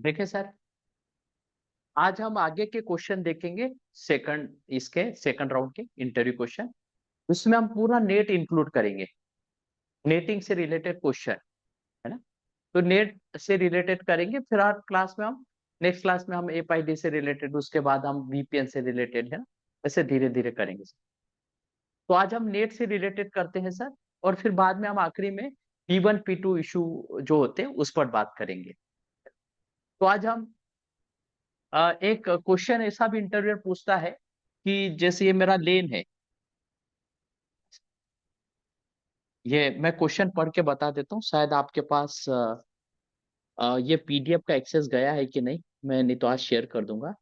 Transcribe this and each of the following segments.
देखे सर, आज हम आगे के क्वेश्चन देखेंगे, सेकंड राउंड के इंटरव्यू क्वेश्चन। उसमें हम पूरा नेट इंक्लूड करेंगे, नेटिंग से रिलेटेड क्वेश्चन, है ना। तो नेट से रिलेटेड करेंगे, फिर आज क्लास में हम नेक्स्ट क्लास में हम एपआईडी से रिलेटेड, उसके बाद हम वीपीएन से रिलेटेड, है ना। ऐसे धीरे धीरे करेंगे सर। तो आज हम नेट से रिलेटेड करते हैं सर, और फिर बाद में हम आखिरी में P1 P2 इशू जो होते हैं उस पर बात करेंगे। तो आज हम एक क्वेश्चन ऐसा भी इंटरव्यूअर पूछता है कि जैसे ये मेरा लेन है, ये मैं क्वेश्चन पढ़ के बता देता हूँ, शायद आपके पास ये पीडीएफ का एक्सेस गया है कि नहीं, मैं नहीं तो आज शेयर कर दूंगा।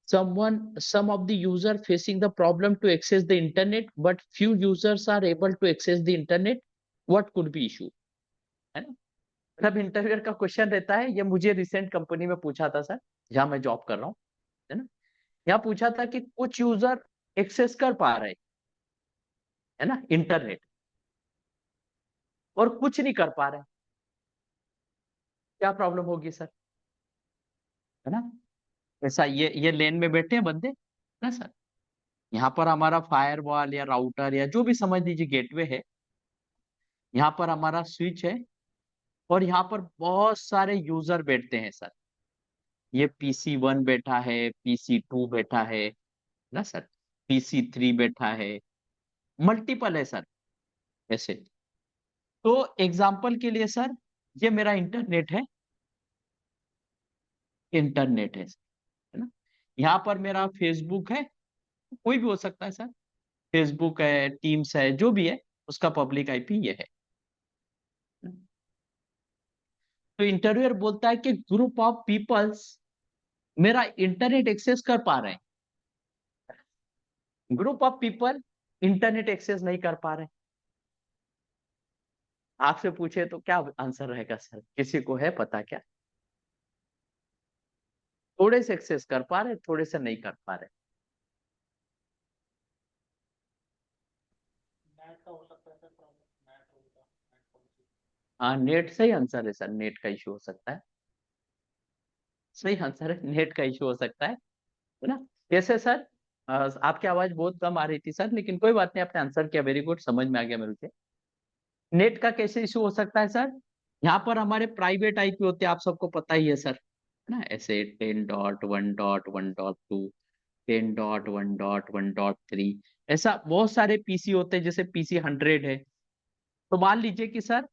Some of the user facing the problem to access the internet, but few users are able to access the internet. What could be issue? है ना। मतलब इंटरव्यूअर का क्वेश्चन रहता है, ये मुझे रिसेंट कंपनी में पूछा था सर, जहां मैं जॉब कर रहा हूँ, है ना। यहाँ पूछा था कि कुछ यूजर एक्सेस कर पा रहे हैं, है ना, इंटरनेट, और कुछ नहीं कर पा रहे हैं। क्या प्रॉब्लम होगी सर, है ना। ऐसा ये लेन में बैठे हैं बंदे, ना सर। यहाँ पर हमारा फायरवॉल या राउटर या जो भी समझ लीजिए गेटवे है, यहाँ पर हमारा स्विच है, और यहाँ पर बहुत सारे यूजर बैठते हैं सर। ये PC1 बैठा है, PC2 बैठा है ना सर, PC3 बैठा है, मल्टीपल है सर ऐसे। तो एग्जाम्पल के लिए सर, ये मेरा इंटरनेट है ना। यहाँ पर मेरा फेसबुक है, कोई भी हो सकता है सर, फेसबुक है, टीम्स है, जो भी है, उसका पब्लिक आईपी ये है। तो इंटरव्यूअर बोलता है कि ग्रुप ऑफ पीपल्स मेरा इंटरनेट एक्सेस कर पा रहे हैं, group of people internet access नहीं कर पा रहे। आपसे पूछे तो क्या आंसर रहेगा सर, किसी को है पता क्या। थोड़े से एक्सेस कर पा रहे, थोड़े से नहीं कर पा रहे। नेट का हो सकता है सर प्रॉब्लम, नेट होगा, नेट पॉलिसी। हाँ, नेट सही आंसर है सर, नेट का इशू हो सकता है। सही आंसर है, नेट का इशू हो सकता है ना। कैसे सर, आपकी आवाज बहुत कम आ रही थी सर, लेकिन कोई बात नहीं, आपने आंसर किया, वेरी गुड, समझ में आ गया मेरे को। नेट का कैसे इशू हो सकता है सर, यहाँ पर हमारे प्राइवेट आईपी होते हैं, आप सबको पता ही है सर, है ना। ऐसे 10.1.1.2, 10.1.1.3, ऐसा बहुत सारे पीसी होते हैं, जैसे PC 100 है। तो मान लीजिए कि सर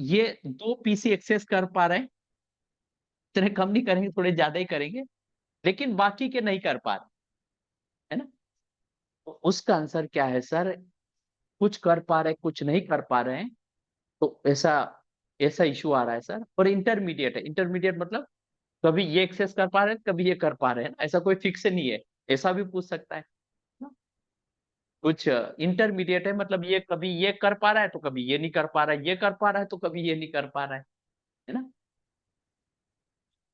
ये दो पीसी एक्सेस कर पा रहे हैं, इतने कम नहीं करेंगे, थोड़े ज्यादा ही करेंगे, लेकिन बाकी के नहीं कर पा रहे, है ना। तो उसका आंसर क्या है सर, कुछ कर पा रहे कुछ नहीं कर पा रहे हैं। तो ऐसा ऐसा इशू आ रहा है सर। और इंटरमीडिएट है, इंटरमीडिएट मतलब कभी ये एक्सेस कर पा रहे हैं, कभी ये कर पा रहे हैं, ऐसा कोई फिक्स नहीं है, ऐसा भी पूछ सकता है ना? कुछ इंटरमीडिएट है, मतलब ये कभी ये कर पा रहा है तो कभी ये नहीं कर पा रहा है, ये कर पा रहा है तो कभी ये नहीं कर पा रहा है ना।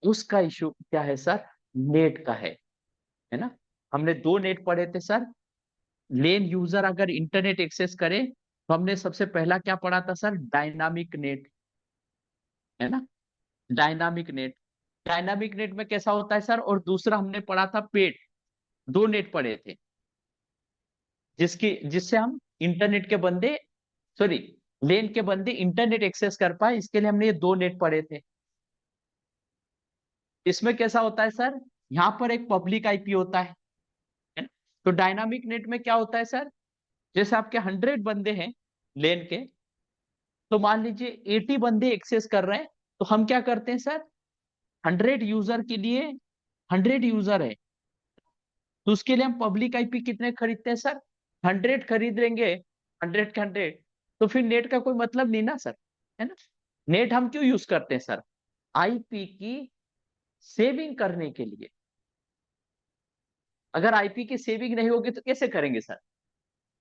उसका इशू क्या है सर, नेट का है ना। हमने दो नेट पढ़े थे सर। लेन यूजर अगर इंटरनेट एक्सेस करे, तो हमने सबसे पहला क्या पढ़ा था सर, डायनामिक नेट, है ना। डायनामिक नेट, डायनामिक नेट में कैसा होता है सर, और दूसरा हमने पढ़ा था पेट। दो नेट पढ़े थे, जिससे हम इंटरनेट के बंदे, सॉरी, लेन के बंदे इंटरनेट एक्सेस कर पाए, इसके लिए हमने ये दो नेट पढ़े थे। इसमें कैसा होता है सर, यहाँ पर एक पब्लिक आईपी होता है ना? तो डायनामिक नेट में क्या होता है सर, जैसे आपके 100 बंदे हैं लेन के, तो मान लीजिए 80 बंदे एक्सेस कर रहे हैं, तो हम क्या करते हैं सर, 100 यूजर के लिए 100 यूजर है, तो उसके लिए हम पब्लिक आईपी कितने खरीदते हैं सर, 100 खरीद लेंगे, 100 के 100। तो फिर नेट का कोई मतलब नहीं ना सर, है ना। नेट हम क्यों यूज करते हैं सर, आईपी की सेविंग करने के लिए। अगर आईपी की सेविंग नहीं होगी तो कैसे करेंगे सर,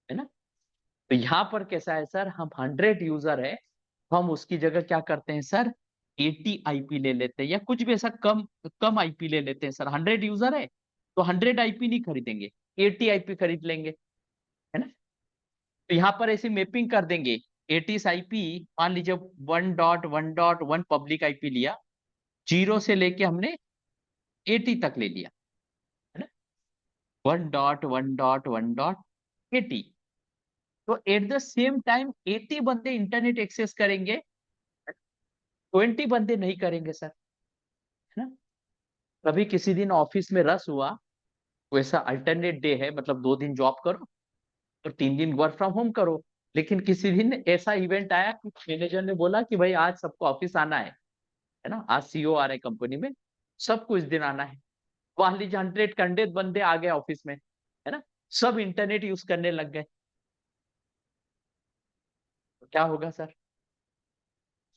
है ना। तो यहाँ पर कैसा है सर, हम 100 यूजर है, तो हम उसकी जगह क्या करते हैं सर, 80 आईपी ले लेते हैं, या कुछ भी ऐसा कम कम आईपी ले लेते हैं सर। 100 यूजर है तो 100 आईपी नहीं खरीदेंगे, 80 आईपी खरीद लेंगे, है ना। तो यहाँ पर ऐसी मैपिंग कर देंगे, 80 आईपी, मान लीजिए 1.1.1 पब्लिक आईपी लिया, 0 से लेके हमने 80 तक ले लिया, है ना, 1.1.1.80। तो एट द सेम टाइम 80 बंदे इंटरनेट एक्सेस करेंगे, 20 बंदे नहीं करेंगे सर, है ना। कभी किसी दिन ऑफिस में रस हुआ, वैसा अल्टरनेट डे है, मतलब 2 दिन जॉब करो और 3 दिन वर्क फ्रॉम होम करो। लेकिन किसी दिन ऐसा इवेंट आया कि मैनेजर ने बोला कि भाई आज सबको ऑफिस आना है ना, आज सीईओ आ रहे हैं कंपनी में, सबको इस दिन आना है। मान लीजिए 100 बंदे आ गए ऑफिस में, है ना, सब इंटरनेट यूज करने लग गए, तो क्या होगा सर?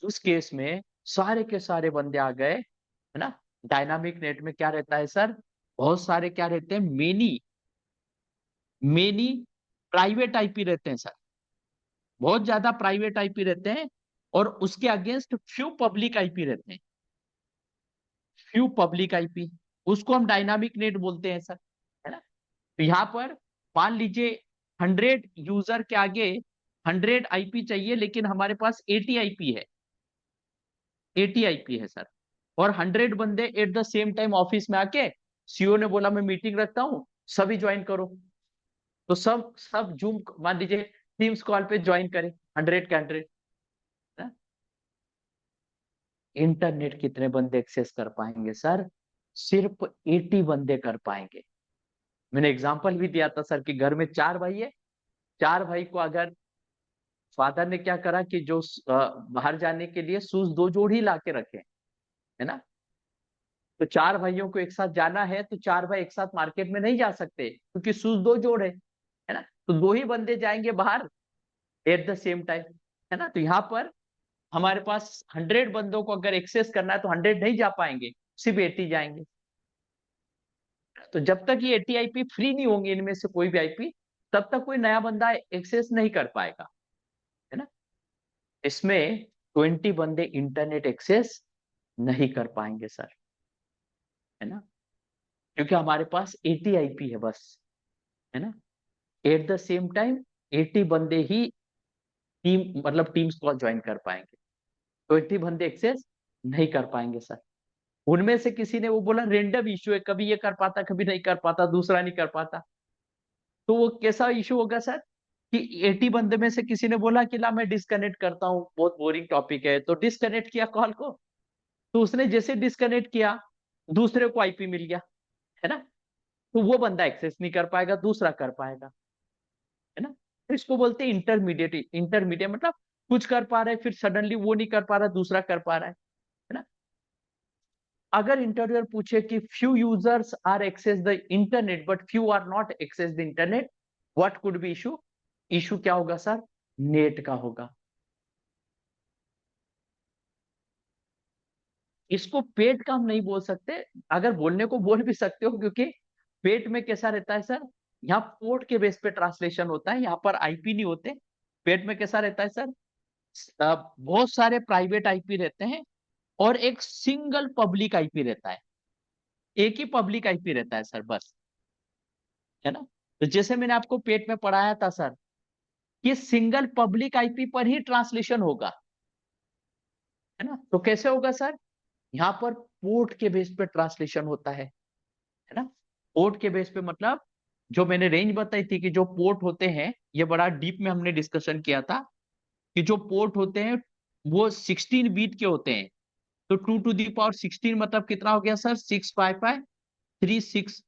उस केस में सारे के सारे बंदे आ गए, है ना। डायनामिक नेट में क्या रहता है सर? बहुत सारे क्या रहते हैं, मेनी मेनी प्राइवेट आईपी रहते हैं सर, बहुत ज्यादा प्राइवेट आईपी रहते हैं, और उसके अगेंस्ट फ्यू पब्लिक आईपी रहते हैं, फ्यू पब्लिक आईपी, उसको हम डायनामिक नेट बोलते हैं सर, है ना। तो यहाँ पर मान लीजिए 100 यूजर के आगे 100 आईपी चाहिए, लेकिन हमारे पास 80 आईपी है, 80 आईपी है सर, और 100 बंदे eight the same time office में आके सीईओ ने बोला मैं मीटिंग रखता हूं, सभी ज्वाइन करो। तो सब सब जूम मान लीजिए टीम्स कॉल पे ज्वाइन करें, 100 के 100, इंटरनेट कितने बंदे एक्सेस कर पाएंगे सर? सिर्फ 80 बंदे कर पाएंगे। मैंने एग्जांपल भी दिया था सर कि घर में 4 भाई है, 4 भाई को अगर फादर ने क्या करा कि जो बाहर जाने के लिए शूज 2 जोड़ ही ला के रखे, है ना, तो 4 भाइयों को एक साथ जाना है, तो 4 भाई एक साथ मार्केट में नहीं जा सकते क्योंकि शूज 2 जोड़ है ना, तो 2 ही बंदे जाएंगे बाहर एट द सेम टाइम, है ना। तो यहाँ पर हमारे पास 100 बंदों को अगर एक्सेस करना है तो 100 नहीं जा पाएंगे, सिर्फ 80 जाएंगे। तो जब तक ये 80 आईपी फ्री नहीं होंगे इनमें से कोई भी आईपी, तब तक कोई नया बंदा एक्सेस नहीं कर पाएगा, है ना। इसमें 20 बंदे इंटरनेट एक्सेस नहीं कर पाएंगे सर, है ना, क्योंकि हमारे पास 80 आईपी है बस, है ना। एट द सेम टाइम 80 बंदे ही टीम मतलब टीम्स कॉल ज्वाइन कर पाएंगे, 20 बंदे एक्सेस नहीं कर पाएंगे सर। उनमें से किसी ने वो बोला रेंडम इश्यू है, कभी ये कर पाता कभी नहीं कर पाता, दूसरा नहीं कर पाता, तो वो कैसा इशू होगा सर कि 80 बंदे में से किसी ने बोला कि ला मैं डिस्कनेक्ट करता हूँ, बहुत बोरिंग टॉपिक है, तो डिस्कनेक्ट किया कॉल को, तो उसने जैसे डिस्कनेक्ट किया दूसरे को आईपी मिल गया, है ना, तो वो बंदा एक्सेस नहीं कर पाएगा, दूसरा कर पाएगा, है ना। तो इसको बोलते हैं इंटरमीडिएट। इंटरमीडिएट मतलब कुछ कर पा रहा है फिर सडनली वो नहीं कर पा रहा, दूसरा कर पा रहा है ना। अगर इंटरव्यूअर पूछे कि few users are access the internet but few are not access the internet, what could be issue? Issue क्या होगा सर? नेट का होगा। इसको पेट का हम नहीं बोल सकते, अगर बोलने को बोल भी सकते हो, क्योंकि पेट में कैसा रहता है सर, यहाँ पोर्ट के बेस पे ट्रांसलेशन होता है, यहाँ पर आईपी नहीं होते। पेट में कैसा रहता है सर? बहुत सारे प्राइवेट आईपी रहते हैं और एक सिंगल पब्लिक आईपी रहता है, एक ही पब्लिक आईपी रहता है सर बस, है ना। तो जैसे मैंने आपको पेट में पढ़ाया था सर कि सिंगल पब्लिक आईपी पर ही ट्रांसलेशन होगा, है ना। तो कैसे होगा सर? यहाँ पर पोर्ट के बेस पे ट्रांसलेशन होता है ना। पोर्ट के बेस पे मतलब जो मैंने रेंज बताई थी कि जो पोर्ट होते हैं, ये बड़ा डीप में हमने डिस्कशन किया था कि जो पोर्ट होते हैं वो 16 बीट के होते हैं। तो 2 to the power 16 मतलब कितना हो गया सर? 65536,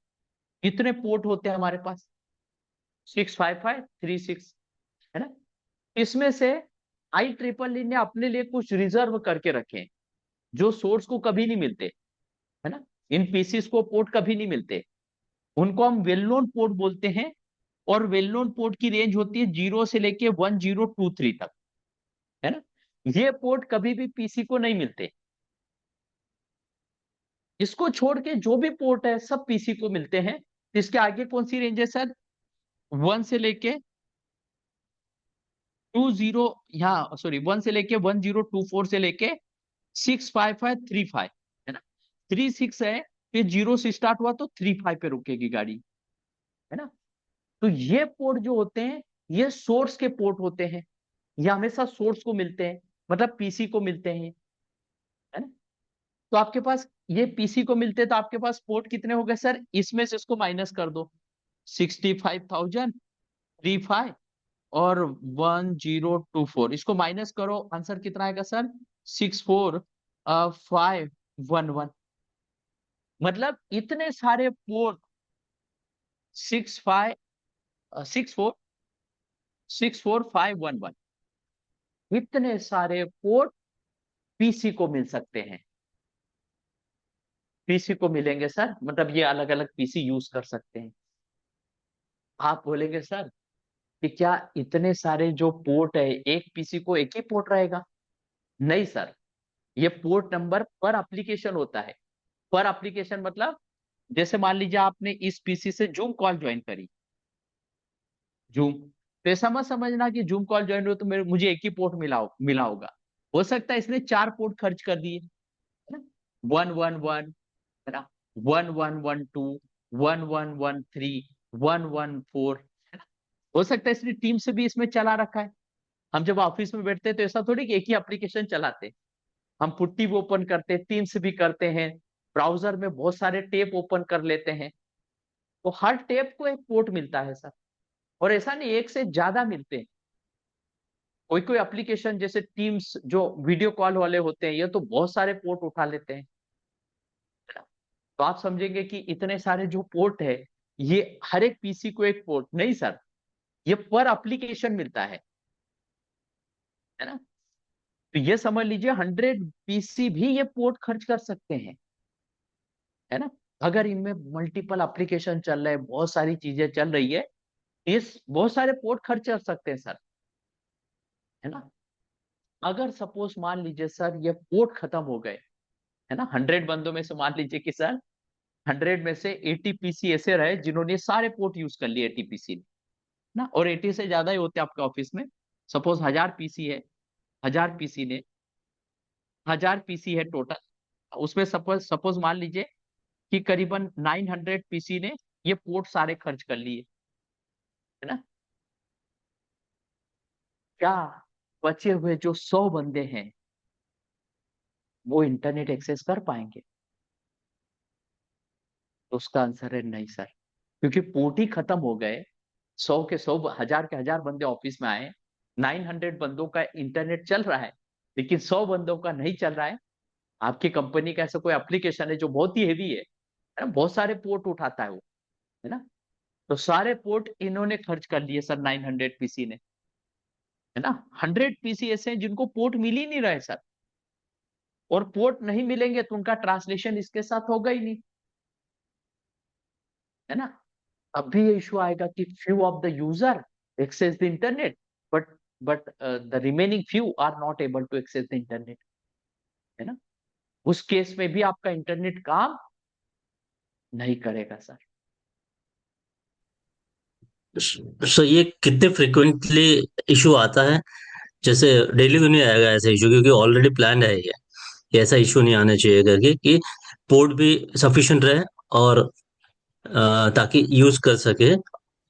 इतने पोर्ट होते हैं हमारे पास, 65536, है ना। इसमें से IEEE ने अपने लिए कुछ रिजर्व करके रखे हैं जो सोर्स को कभी नहीं मिलते, है ना। इन पीसीस को पोर्ट कभी नहीं मिलते, उनको हम वेल नोन पोर्ट बोलते हैं, और वेल नोन पोर्ट की रेंज होती है 0 से लेके 1023 तक, है ना। ये पोर्ट कभी भी पीसी को नहीं मिलते, इसको छोड़ के जो भी पोर्ट है सब पीसी को मिलते हैं। इसके आगे कौन सी रेंज है सर? 1 से लेके 20, यहाँ सॉरी 1 से लेके 1024 से लेके 65535, है ना। 36 है, फिर 0 से स्टार्ट हुआ तो 35 पे रुकेगी गाड़ी, है ना। तो ये पोर्ट जो होते हैं ये सोर्स के पोर्ट होते हैं, ये हमेशा सोर्स को मिलते हैं, मतलब पीसी को मिलते हैं, है ना। तो आपके पास ये पीसी को मिलते तो आपके पास पोर्ट कितने हो गए सर, इसमें से इसको माइनस कर दो, 65,035 और 1024, इसको माइनस करो, आंसर कितना आएगा सर, 64511। मतलब इतने सारे पोर्ट, 64511, इतने सारे पोर्ट पीसी को मिल सकते हैं, पीसी को मिलेंगे सर, मतलब ये अलग अलग पीसी यूज कर सकते हैं। आप बोलेंगे सर कि क्या इतने सारे जो पोर्ट है एक पीसी को एक ही पोर्ट रहेगा? नहीं सर, ये पोर्ट नंबर पर एप्लीकेशन होता है। पर एप्लीकेशन मतलब, जैसे मान लीजिए आपने इस पीसी से जूम कॉल ज्वाइन करी, जूम, तो ऐसा मत समझना कि जूम कॉल ज्वाइन हो तो मेरे मुझे एक ही पोर्ट मिला होगा। हो सकता है इसने 4 पोर्ट खर्च कर दिए, है ना, 111, है ना, 1112, 1113, 114, है ना। हो सकता है इसने टीम से भी इसमें चला रखा है। हम जब ऑफिस में बैठते हैं तो ऐसा थोड़ी कि एक ही एप्लीकेशन चलाते हैं, हम पुट्टी भी ओपन करते हैं, टीम्स भी करते हैं, ब्राउजर में बहुत सारे टेप ओपन कर लेते हैं, तो हर टेप को एक पोर्ट मिलता है सर। और ऐसा नहीं, एक से ज्यादा मिलते हैं। कोई कोई एप्लीकेशन जैसे टीम्स जो वीडियो कॉल वाले होते हैं, ये तो बहुत सारे पोर्ट उठा लेते हैं, है ना। तो आप समझेंगे कि इतने सारे जो पोर्ट है, ये हर एक पीसी को एक पोर्ट नहीं सर, ये पर एप्लीकेशन मिलता है ना। तो ये समझ लीजिए 100 पीसी भी ये पोर्ट खर्च कर सकते हैं, है ना। अगर इनमें मल्टीपल एप्लीकेशन चल रहे हैं, बहुत सारी चीजें चल रही है, इस बहुत सारे पोर्ट खर्च कर सकते हैं सर, है ना। अगर सपोज मान लीजिए सर ये पोर्ट खत्म हो गए, है ना, 100 बंदों में से मान लीजिए कि सर 100 में से 80 पीसी ऐसे रहे जिन्होंने सारे पोर्ट यूज कर लिए 80 पीसी ने, ना, और 80 से ज्यादा ही होते हैं आपके ऑफिस में। सपोज 1000 पीसी है, 1000 पीसी ने, 1000 पीसी है टोटल, उसमें सपोज सपोज मान लीजिए कि करीबन 900 पीसी ने ये पोर्ट सारे खर्च कर लिए, है ना। क्या बचे हुए जो 100 बंदे हैं वो इंटरनेट एक्सेस कर पाएंगे? तो उसका आंसर है नहीं सर, क्योंकि पोर्ट ही खत्म हो गए। 100 के 100, 1000 के 1000 बंदे ऑफिस में आए, 900 बंदों का इंटरनेट चल रहा है, लेकिन 100 बंदों का नहीं चल रहा है। आपकी कंपनी का ऐसा कोई एप्लीकेशन है जो बहुत ही हेवी है ना, बहुत सारे पोर्ट उठाता है वो, है ना। तो सारे पोर्ट इन्होंने खर्च कर लिए सर 900 पीसी ने, है ना। 100 पीसी ऐसे हैं जिनको पोर्ट मिल ही नहीं रहे सर, और पोर्ट नहीं मिलेंगे तो उनका ट्रांसलेशन इसके साथ होगा ही नहीं, है ना। अब भी ये इशू आएगा कि few of the user access the internet, but the remaining few are not able to access the internet, है ना। उस केस में भी आपका इंटरनेट काम नहीं करेगा सर। सो ये कितने फ्रिक्वेंटली इशू आता है? जैसे डेली तो नहीं आएगा ऐसा इशू, क्योंकि ऑलरेडी प्लान है ये कि ऐसा इशू नहीं आना चाहिए करके, कि पोर्ट भी सफिशिएंट रहे और ताकि यूज कर सके।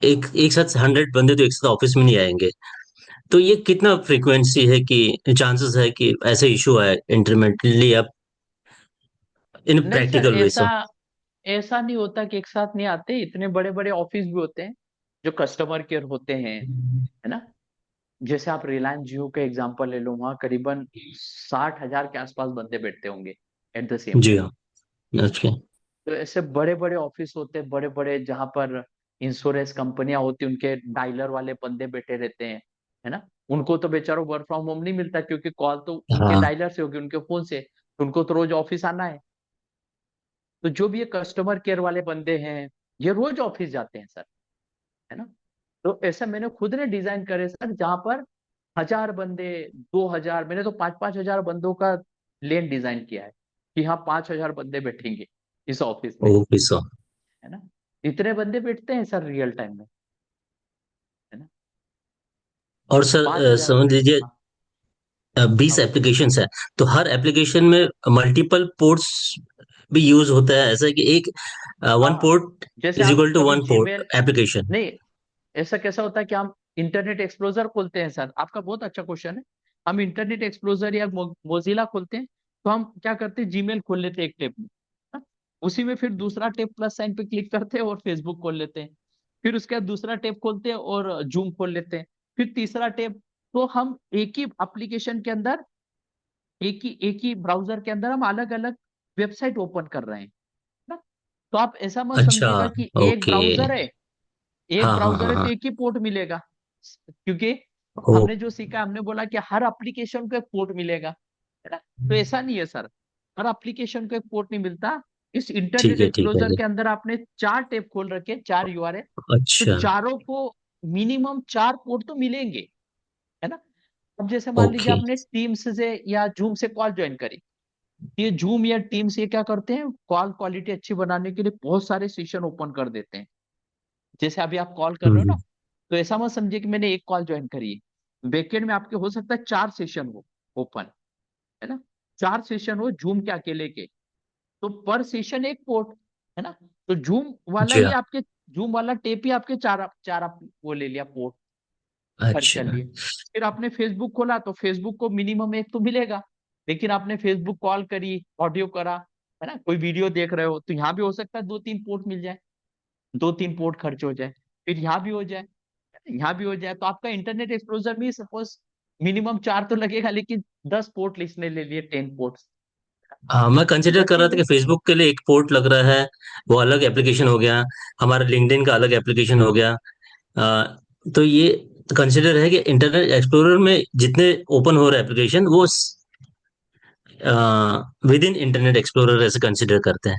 एक एक साथ 100 बंदे तो एक साथ ऑफिस में नहीं आएंगे। तो ये कितना फ्रीक्वेंसी है कि चांसेस है कि ऐसे इशू आए इंटरमिटेंटली अब इन नहीं सर, प्रैक्टिकल वे? ऐसा ऐसा नहीं होता कि एक साथ नहीं आते, इतने बड़े बड़े ऑफिस भी होते हैं जो कस्टमर केयर होते हैं, है ना। जैसे आप रिलायंस जियो का एग्जांपल ले लो, वहां करीबन 60,000 के आसपास बंदे बैठते होंगे एट द सेम जी टाइम। हाँ। अच्छा। तो ऐसे बड़े बड़े ऑफिस होते हैं, बड़े बड़े, जहां पर इंश्योरेंस कंपनियां होती हैं, उनके डायलर वाले बंदे बैठे रहते हैं, है ना। उनको तो बेचारों वर्क फ्रॉम होम नहीं मिलता, क्योंकि कॉल तो उनके हाँ। डायलर से होगी, उनके फोन से, तो उनको तो रोज ऑफिस आना है। तो जो भी ये कस्टमर केयर वाले बंदे हैं, ये रोज ऑफिस जाते हैं सर, है ना। तो ऐसा मैंने खुद ने डिजाइन करे सर, जहां पर 1000 बंदे, 2000, मैंने तो 5-5 हजार बंदों का लेन डिजाइन किया है कि हाँ 5 हजार बंदे बैठेंगे इस ऑफिस में, ओके सर। है ना। इतने बंदे बैठते हैं सर रियल टाइम में, है ना। और पांच सर हजार समझ लीजिए हाँ, 20 हाँ बोलिए। एप्लीकेशंस है, तो हर एप्लीकेशन में मल्टीपल पोर्ट्स भी यूज होता है, ऐसा है कि एक हाँ वन हाँ, पोर्ट जैसे इज आप इक्वल टू कभी वन पोर्ट जीमेल, एप्लीकेशन? नहीं, ऐसा कैसा होता है कि हम इंटरनेट एक्सप्लोजर खोलते हैं सर, आपका बहुत अच्छा क्वेश्चन है। हम इंटरनेट एक्सप्लोजर या मोजिला खोलते हैं, तो हम क्या करते हैं, जीमेल खोल लेते हैं एक टेप में, हाँ? उसी में फिर दूसरा टेप प्लस साइन पे क्लिक करते हैं और फेसबुक खोल लेते हैं। फिर उसके बाद दूसरा टेप खोलते हैं और जूम खोल लेते हैं। फिर तीसरा टेप। तो हम एक ही एप्लीकेशन के अंदर, एक ही ब्राउजर के अंदर हम अलग अलग वेबसाइट ओपन कर रहे हैं ना। तो आप ऐसा मत अच्छा। समझिएगा कि एक ओके। ब्राउजर है, एक हाँ हाँ ब्राउजर हाँ है तो हाँ। एक ही पोर्ट मिलेगा, क्योंकि ओ। हमने जो सीखा, हमने बोला कि हर एप्लीकेशन को एक पोर्ट मिलेगा, है ना। तो ऐसा नहीं है सर, हर एप्लीकेशन को एक पोर्ट नहीं मिलता। इस इंटरनेट ठीक है एक्सप्लोजर जी। के अंदर आपने 4 टैब खोल रखे, 4 URL, तो अच्छा। चारों को मिनिमम 4 पोर्ट तो मिलेंगे, है ना। अब जैसे मान लीजिए ओके। आपने टीम्स से या जूम से कॉल ज्वाइन करी, ये जूम या टीम्स ये क्या करते हैं, कॉल क्वालिटी अच्छी बनाने के लिए बहुत सारे सेशन ओपन कर देते हैं। जैसे अभी आप कॉल कर रहे हो ना, हम्म। तो ऐसा मत समझिए कि मैंने एक कॉल ज्वाइन करी है, बैकएंड में आपके हो सकता है 4 सेशन हो ओपन, है ना। 4 सेशन हो जूम के अकेले के, तो पर सेशन एक पोर्ट, है ना। तो जूम वाला जी ही हाँ। आपके, जूम वाला टेप ही आपके चार चार वो ले लिया पोर्ट, खर्च कर अच्छा। लिए। फिर आपने फेसबुक खोला तो फेसबुक को मिनिमम एक तो मिलेगा, लेकिन आपने फेसबुक कॉल करी, ऑडियो करा, है ना, कोई वीडियो देख रहे हो, तो यहाँ भी हो सकता है 2-3 पोर्ट मिल जाए, 2-3 पोर्ट खर्च हो जाए, फिर यहाँ भी हो जाए, यहाँ भी हो जाए। तो आपका इंटरनेट एक्सप्लोजर में सपोज मिनिमम 4 तो लगेगा, लेकिन 10 पोर्ट इसने ले लिए, 10 पोर्ट। हाँ, मैं कंसिडर कर रहा था इसीलिए कि फेसबुक के लिए एक पोर्ट लग रहा है, वो अलग एप्लीकेशन हो गया, हमारा लिंक्डइन का अलग एप्लीकेशन हो गया। तो ये कंसिडर है कि इंटरनेट एक्सप्लोरर में जितने ओपन हो रहे एप्लीकेशन वो विद इन इंटरनेट एक्सप्लोरर ऐसे कंसिडर करते हैं।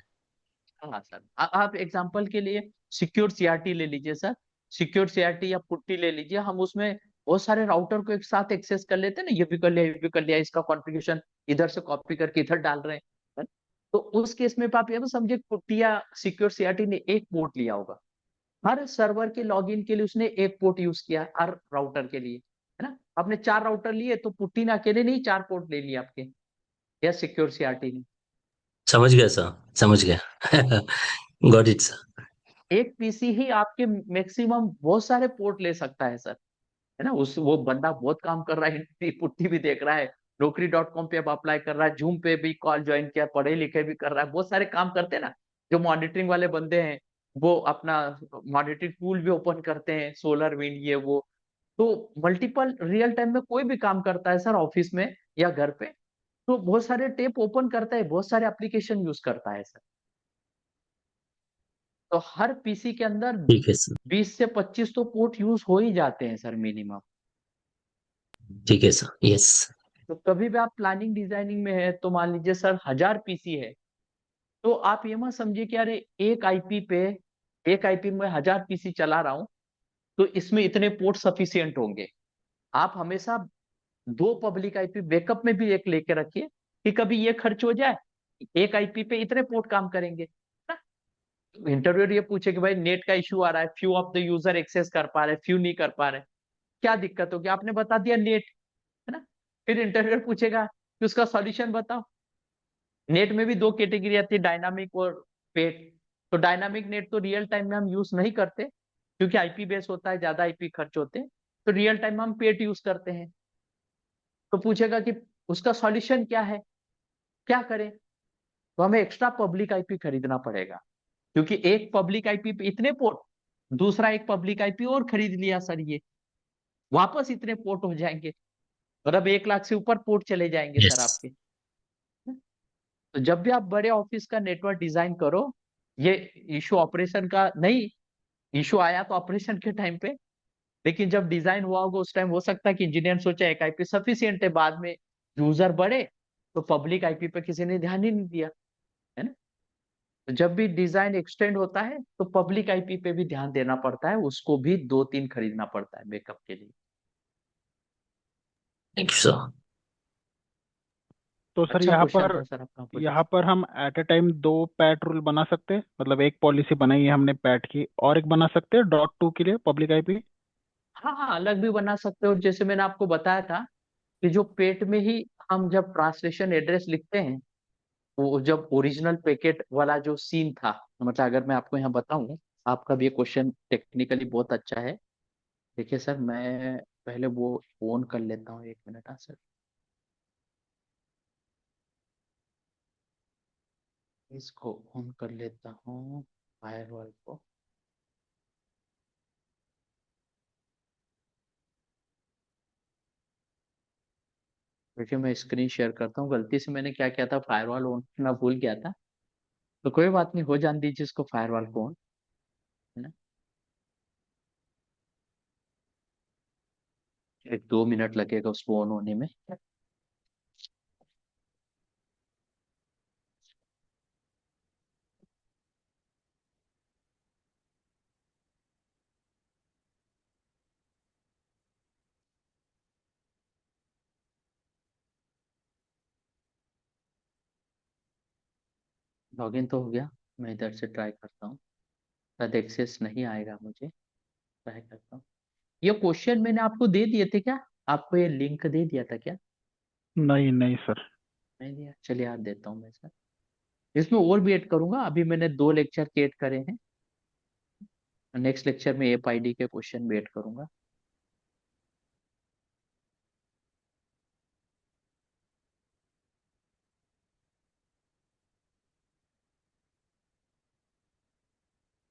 हाँ सर, आप एग्जांपल के लिए सिक्योर सीआरटी ले लीजिए सर, सिक्योर सीआरटी या पुट्टी ले लीजिए, हम उसमें बहुत सारे राउटर को एक साथ एक्सेस कर लेते हैं ना, ये भी कर लिया, ये भी कर लिया, इसका कॉन्फ़िगरेशन इधर से कॉपी करके इधर डाल रहे हैं, है ना? तो उस केस में आप ये तो समझिए पुट्टी या सिक्योर सीआरटी ने एक पोर्ट लिया होगा, हर सर्वर के लॉगिन के लिए उसने एक पोर्ट यूज किया, हर राउटर के लिए, है ना। आपने 4 राउटर लिए तो पुट्टी ने अकेले नहीं 4 पोर्ट ले लिए आपके, या सिक्योर सीआरटी ने। समझ गया सर, समझ गया। Got it sir. एक पीसी ही आपके मैक्सिमम बहुत सारे पोर्ट ले सकता है सर, है ना। उस वो बंदा बहुत काम कर रहा है, पुट्टी भी देख रहा है, Naukri.com पे अब अप्लाई कर रहा है, जूम पे भी कॉल ज्वाइन किया, पढ़े लिखे भी कर रहा है, बहुत सारे काम करते हैं ना। जो मॉनिटरिंग वाले बंदे हैं, वो अपना मॉनिटरिंग टूल भी ओपन करते हैं, सोलर विंड ये वो। तो मल्टीपल रियल टाइम में कोई भी काम करता है सर ऑफिस में या घर पे, तो बहुत सारे टेप ओपन करता है, बहुत सारे एप्लीकेशन यूज करता है सर। तो हर पीसी के अंदर ठीक है सर। 20 से 25 तो पोर्ट यूज हो ही जाते हैं सर मिनिमम। ठीक है सर, यस। तो कभी भी आप प्लानिंग डिजाइनिंग में है, तो मान लीजिए सर 1000 पीसी है, तो आप ये मत समझिए कि अरे एक आईपी में 1000 पीसी चला रहा हूं, तो इसमें इतने पोर्ट सफिशियंट होंगे। आप हमेशा 2 पब्लिक आईपी बैकअप में भी एक लेके रखिए, कि कभी ये खर्च हो जाए, एक आईपी पे इतने पोर्ट काम करेंगे ना। इंटरव्यूअर ये पूछे कि भाई नेट का इश्यू आ रहा है, few of the user access कर पा रहे, फ्यू नहीं कर पा रहे, क्या दिक्कत होगी, आपने बता दिया नेट, है ना। फिर इंटरव्यूअर पूछेगा कि उसका सॉल्यूशन बताओ। नेट में भी 2 कैटेगरी आती है, डायनामिक और पेट। तो डायनामिक नेट तो रियल टाइम में हम यूज नहीं करते, क्योंकि आईपी बेस होता है, ज्यादा आईपी खर्च होते हैं, तो रियल टाइम में हम पेट यूज करते हैं। तो पूछेगा कि उसका सॉल्यूशन क्या है, क्या करें, तो हमें एक्स्ट्रा पब्लिक आईपी खरीदना पड़ेगा, क्योंकि एक पब्लिक आईपी पे इतने पोर्ट, दूसरा एक पब्लिक आईपी और खरीद लिया सर, ये वापस इतने पोर्ट हो जाएंगे, मतलब 1 लाख से ऊपर पोर्ट चले जाएंगे सर यस। आपके। तो जब भी आप बड़े ऑफिस का नेटवर्क डिजाइन करो, ये इशू ऑपरेशन का नहीं, इशू आया तो ऑपरेशन के टाइम पे, लेकिन जब डिजाइन हुआ होगा उस टाइम हो सकता है कि इंजीनियर सोचा एक आईपी सफिशियंट है, बाद में यूजर बढ़े तो पब्लिक आईपी पे किसी ने ध्यान ही नहीं दिया, है ना। तो जब भी डिजाइन एक्सटेंड होता है तो पब्लिक आईपी पे भी ध्यान देना पड़ता है, उसको भी 2-3 खरीदना पड़ता है बैकअप के लिए। Thank you sir. तो सर अच्छा क्वेश्चन था सर आपका, पूछिए। यहाँ पर हम at a time 2 PAT rule बना सकते हैं, मतलब एक पॉलिसी बनाई है हमने पैट की, और एक बना सकते हैं .2 के लिए पब्लिक आईपी। हाँ हाँ, अलग भी बना सकते हो, जैसे मैंने आपको बताया था कि जो पेट में ही हम जब ट्रांसलेशन एड्रेस लिखते हैं, वो जब ओरिजिनल पैकेट वाला जो सीन था, मतलब अगर मैं आपको यहाँ बताऊं, आपका भी ये क्वेश्चन टेक्निकली बहुत अच्छा है। देखिए सर, मैं पहले वो ऑन कर लेता हूँ, 1 मिनट, हाँ सर। इसको ऑन कर लेता हूँ फायरवॉल को। देखिए मैं स्क्रीन शेयर करता हूँ। गलती से मैंने क्या किया था, फायरवॉल ऑन करना भूल गया था। तो कोई बात नहीं, हो जाने दीजिए इसको फायरवॉल को ऑन, है ना। 1-2 मिनट लगेगा उसको ऑन होने में। लॉगिन तो हो गया। मैं इधर से ट्राई करता हूँ, शायद एक्सेस नहीं आएगा मुझे। ट्राई करता हूँ। ये क्वेश्चन मैंने आपको दे दिए थे क्या? आपको ये लिंक दे दिया था क्या? नहीं नहीं सर। नहीं दिया, चलिए याद देता हूँ मैं सर। इसमें और भी ऐड करूंगा। अभी मैंने 2 लेक्चर के ऐड करे हैं। नेक्स्ट लेक्चर में एपआईडी के क्वेश्चन भी ऐड करूंगा।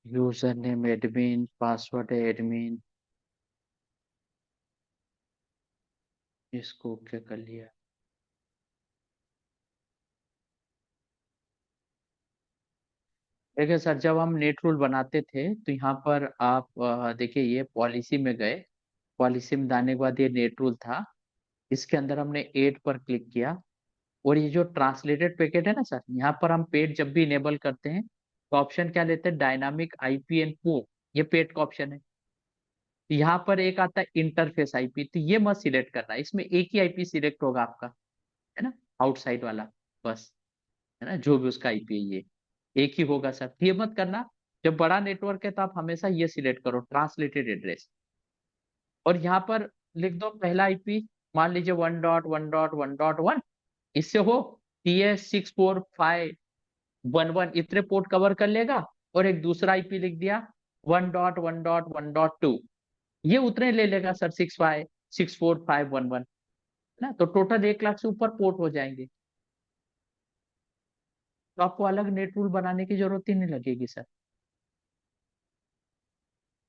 यूजर नेम एडमिन, पासवर्ड है एडमिन। इसको क्या कर लिया। देखिए सर, जब हम नेट रूल बनाते थे तो यहाँ पर आप देखिए, ये पॉलिसी में गए। पॉलिसी में जाने के बाद ये नेट रूल था। इसके अंदर हमने एड पर क्लिक किया। और ये जो ट्रांसलेटेड पैकेट है ना सर, यहाँ पर हम पेड जब भी इनेबल करते हैं तो ऑप्शन क्या लेते हैं, डायनामिक आईपी एंड पोर्ट। ये पेड का ऑप्शन है। तो यहाँ पर एक आता है इंटरफेस आईपी, तो ये मत सिलेक्ट करना, इसमें एक ही आईपी सिलेक्ट होगा आपका, है ना, आउटसाइड वाला, बस, है ना, जो भी उसका आईपी है ये एक ही होगा सर। तो ये मत करना। जब बड़ा नेटवर्क है तो आप हमेशा ये सिलेक्ट करो, ट्रांसलेटेड एड्रेस। और यहाँ पर लिख दो पहला आईपी, मान लीजिए 1.1.1.1। इससे हो TS6451 इतने पोर्ट कवर कर लेगा। और एक दूसरा आईपी लिख दिया 1.1.1.2, ये उतने ले लेगा सर, 64511, ना। तो टोटल 1 लाख से ऊपर पोर्ट हो जाएंगे। तो आपको अलग नेट रूल बनाने की जरूरत ही नहीं लगेगी सर।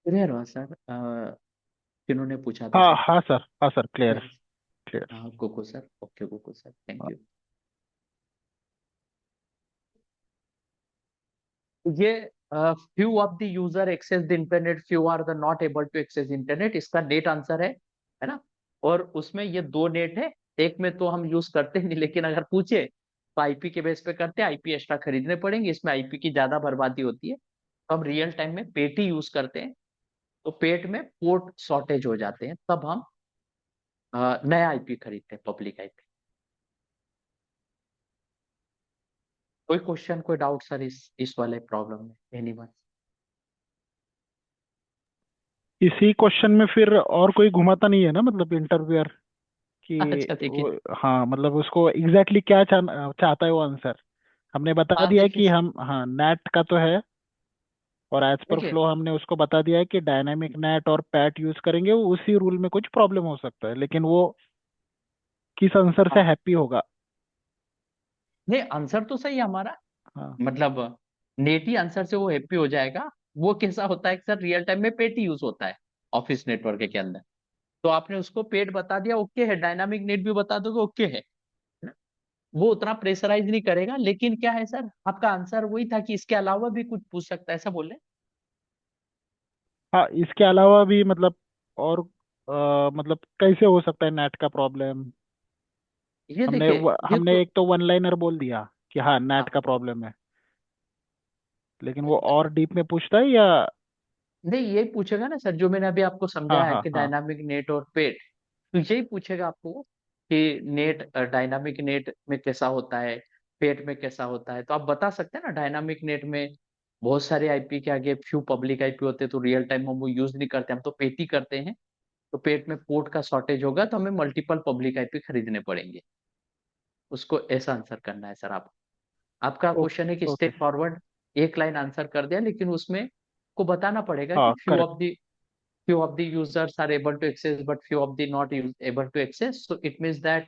क्लियर हुआ सर? किन्होंने पूछा था हाँ सर? हाँ सर, हाँ सर, क्लियर क्लियर। क्लियर। हाँ कोको सर, ओके कोको सर, थैंक यू। ये few of the user access the internet, few are the not able to access internet, इसका नेट आंसर है ना। और उसमें ये 2 नेट है। एक में तो हम यूज करते नहीं, लेकिन अगर पूछे तो आईपी के बेस पे करते हैं। आईपी एक्स्ट्रा खरीदने पड़ेंगे, इसमें आईपी की ज्यादा बर्बादी होती है। तो हम रियल टाइम में पेट ही यूज करते हैं। तो पेट में पोर्ट शॉर्टेज हो जाते हैं, तब हम नया आईपी खरीदते हैं, पब्लिक आईपी। कोई क्वेश्चन, कोई डाउट सर इस वाले प्रॉब्लम में, एनीवन? इसी क्वेश्चन में फिर और कोई घुमाता नहीं है ना, मतलब इंटरव्यूअर कि अच्छा देखिए। वो, हाँ मतलब उसको एग्जैक्टली क्या चाहता है वो आंसर। हमने बता हाँ दिया है देखिए कि हम, हाँ, नेट का तो है। और एज पर देखिए फ्लो हमने उसको बता दिया है कि डायनामिक नेट और पैट यूज करेंगे, वो उसी रूल में कुछ प्रॉब्लम हो सकता है, लेकिन वो किस आंसर से हाँ, हैप्पी होगा। नहीं आंसर तो सही है हमारा। हाँ मतलब नेट ही आंसर से वो हैप्पी हो जाएगा। वो कैसा होता है कि सर, रियल टाइम में पेट ही यूज होता है ऑफिस नेटवर्क के अंदर। तो आपने उसको पेट बता दिया, ओके है, डायनामिक नेट भी बता दोगे, ओके है ना? वो उतना प्रेशराइज नहीं करेगा। लेकिन क्या है सर, आपका आंसर वही था कि इसके अलावा भी कुछ पूछ सकता है, ऐसा बोले। हाँ, इसके अलावा भी मतलब, और मतलब कैसे हो सकता है नेट का प्रॉब्लम। ये देखिए, ये हमने तो एक तो वन लाइनर बोल दिया कि हाँ नेट हाँ, का प्रॉब्लम है, लेकिन वो और डीप में पूछता है या। नहीं यही पूछेगा ना सर, जो मैंने अभी आपको हाँ समझाया हाँ कि हाँ डायनामिक नेट और पेट। तो यही पूछेगा आपको कि नेट, डायनामिक नेट में कैसा होता है, पेट में कैसा होता है। तो आप बता सकते हैं ना, डायनामिक नेट में बहुत सारे आईपी के आगे फ्यू पब्लिक आईपी होते हैं, तो रियल टाइम हम वो यूज नहीं करते, हम तो पेट ही करते हैं। तो पेट में पोर्ट का शॉर्टेज होगा तो हमें मल्टीपल पब्लिक आईपी खरीदने पड़ेंगे। उसको ऐसा आंसर करना है सर। आप, आपका ओके क्वेश्चन है कि ओके। स्टेप फॉरवर्ड, एक लाइन आंसर कर दिया, लेकिन उसमें को बताना पड़ेगा कि हाँ correct. few of the users are able to access but few of the not able to access, so it means that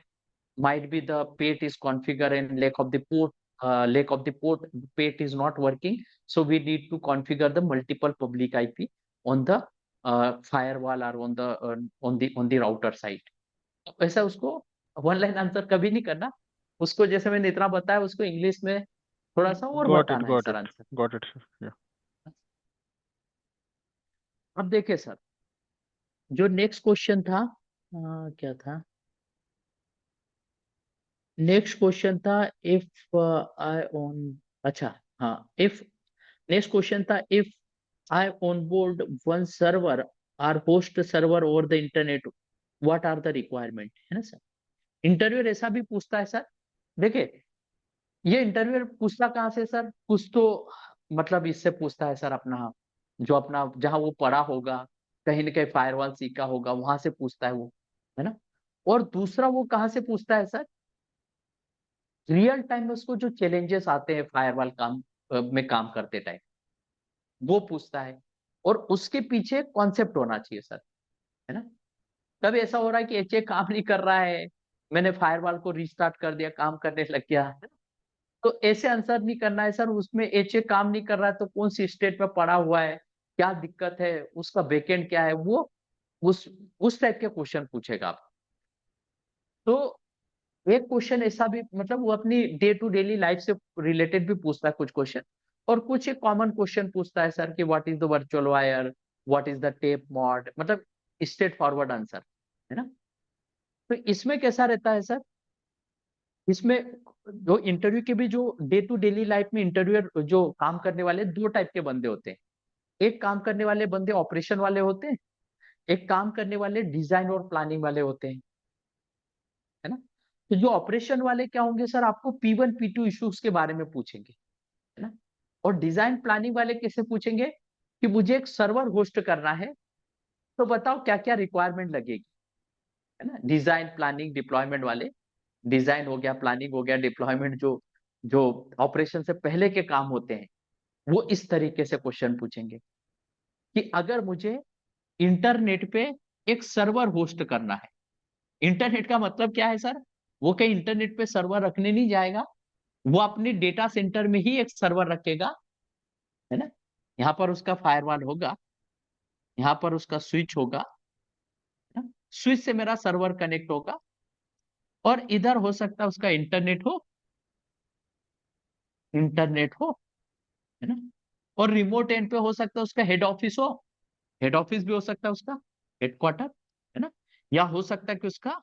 might be the page is configured and lack of the port lack of the port pet is not working, so we need to configure the multiple public IP on the firewall or on the router side. ऐसा उसको one line answer कभी नहीं करना, उसको जैसे मैंने इतना बताया उसको इंग्लिश में थोड़ा सा और गॉट इट, बताना है got sir it, answer. Got it sir. अब देखिए सर, जो नेक्स्ट क्वेश्चन था क्या था, नेक्स्ट क्वेश्चन था इफ आई ओन, अच्छा हाँ, इफ नेक्स्ट क्वेश्चन था if I on board one server or host server over the internet, what are the requirement, है ना सर। इंटरव्यूअर ऐसा भी पूछता है सर, देखिए ये इंटरव्यूअर पूछता कहाँ से सर, कुछ तो मतलब इससे पूछता है सर अपना, जो अपना जहां वो पढ़ा होगा, कहीं ना कहीं फायरवॉल सीखा होगा वहां से पूछता है वो, है ना। और दूसरा वो कहाँ से पूछता है सर, रियल टाइम में उसको जो चैलेंजेस आते हैं फायरवॉल काम में काम करते टाइम, वो पूछता है। और उसके पीछे कॉन्सेप्ट होना चाहिए सर, है ना। कभी ऐसा हो रहा है कि एचए काम नहीं कर रहा है, मैंने फायरवॉल को रिस्टार्ट कर दिया, काम करने लग गया, तो ऐसे आंसर नहीं करना है सर। उसमें एचए काम नहीं कर रहा है तो कौन सी स्टेट में पड़ा हुआ है, क्या दिक्कत है, उसका बैकएंड क्या है, वो उस उस टाइप के क्वेश्चन पूछेगा आप। तो एक क्वेश्चन ऐसा भी मतलब वो अपनी डे टू डेली लाइफ से रिलेटेड भी पूछता है कुछ क्वेश्चन, और कुछ एक कॉमन क्वेश्चन पूछता है सर कि what is the virtual wire, what is the tape mod, मतलब स्ट्रेट फॉरवर्ड आंसर, है ना। तो इसमें कैसा रहता है सर, इसमें जो इंटरव्यू के भी जो डे टू डेली लाइफ में इंटरव्यूअर जो काम करने वाले दो टाइप के बंदे होते हैं। एक काम करने वाले बंदे ऑपरेशन वाले होते हैं, एक काम करने वाले डिजाइन और प्लानिंग वाले होते हैं, है ना। तो जो ऑपरेशन वाले क्या होंगे सर, आपको P1 P2 इश्यूज के बारे में पूछेंगे, है ना। और डिजाइन प्लानिंग वाले कैसे पूछेंगे कि मुझे एक सर्वर होस्ट करना है, तो बताओ क्या क्या रिक्वायरमेंट लगेगी, है ना। डिजाइन प्लानिंग डिप्लॉयमेंट वाले, डिजाइन हो गया, प्लानिंग हो गया, डिप्लॉयमेंट जो जो ऑपरेशन से पहले के काम होते हैं, वो इस तरीके से क्वेश्चन पूछेंगे कि अगर मुझे इंटरनेट पे एक सर्वर होस्ट करना है, इंटरनेट का मतलब क्या है सर, वो कहीं इंटरनेट पे सर्वर रखने नहीं जाएगा, वो अपने डेटा सेंटर में ही एक सर्वर रखेगा, है ना। यहाँ पर उसका फायरवॉल होगा, यहाँ पर उसका स्विच होगा, है ना? स्विच से मेरा सर्वर कनेक्ट होगा, और इधर हो सकता है उसका इंटरनेट हो, है ना। और रिमोट एंड पे हो सकता है उसका हेड ऑफिस हो, हेड ऑफिस भी हो सकता है उसका, हेडक्वार्टर, है ना। या हो सकता है कि उसका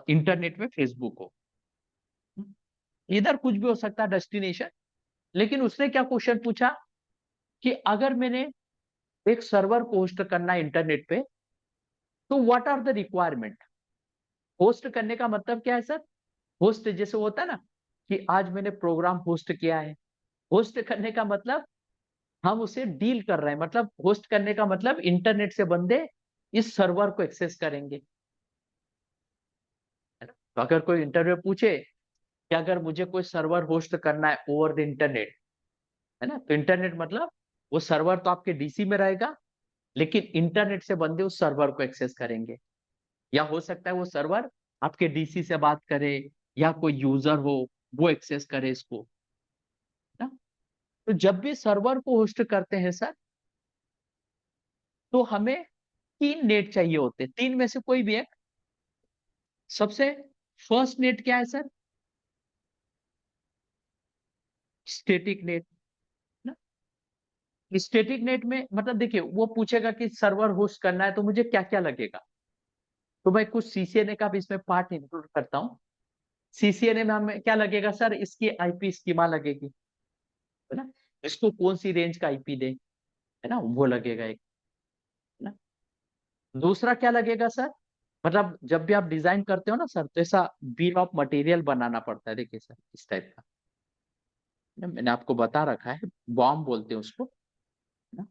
इंटरनेट पे फेसबुक हो, इधर कुछ भी हो सकता है डेस्टिनेशन। लेकिन उसने क्या क्वेश्चन पूछा कि अगर मैंने एक सर्वर को होस्ट करना है इंटरनेट पे, तो what are the requirement. Host करने का मतलब क्या है सर, होस्ट जैसे होता है ना कि आज मैंने प्रोग्राम होस्ट किया है, होस्ट करने का मतलब हम उसे डील कर रहे हैं, मतलब होस्ट करने का मतलब इंटरनेट से बंदे इस सर्वर को एक्सेस करेंगे, है ना? तो अगर कोई इंटरव्यू पूछे कि अगर मुझे कोई सर्वर होस्ट करना है ओवर द इंटरनेट, है ना, तो इंटरनेट मतलब वो सर्वर तो आपके डीसी में रहेगा, लेकिन इंटरनेट से बंदे उस सर्वर को एक्सेस करेंगे। या हो सकता है वो सर्वर आपके डीसी से बात करे, या कोई यूजर हो वो एक्सेस करे इसको, है ना। तो जब भी सर्वर को होस्ट करते हैं सर, तो हमें तीन नेट चाहिए होते हैं, तीन में से कोई भी एक। सबसे फर्स्ट नेट क्या है सर, स्टैटिक नेट ना। स्टैटिक नेट में मतलब देखिए वो पूछेगा कि सर्वर होस्ट करना है तो मुझे क्या क्या लगेगा, तो मैं कुछ सीसीएनए का भी इसमें पार्ट इंक्लूड करता हूँ। सीसीएनए में हमें क्या लगेगा सर, इसकी आईपी स्कीमा लगेगी, है ना, इसको कौन सी रेंज का आईपी दे, है ना, वो लगेगा एक, है ना। दूसरा क्या लगेगा सर, मतलब जब भी आप डिजाइन करते हो ना सर, तो ऐसा बिल ऑफ मटेरियल बनाना पड़ता है, देखिए सर इस टाइप का, है ना? मैंने आपको बता रखा है, बॉम्ब बोलते हैं उसको, है ना।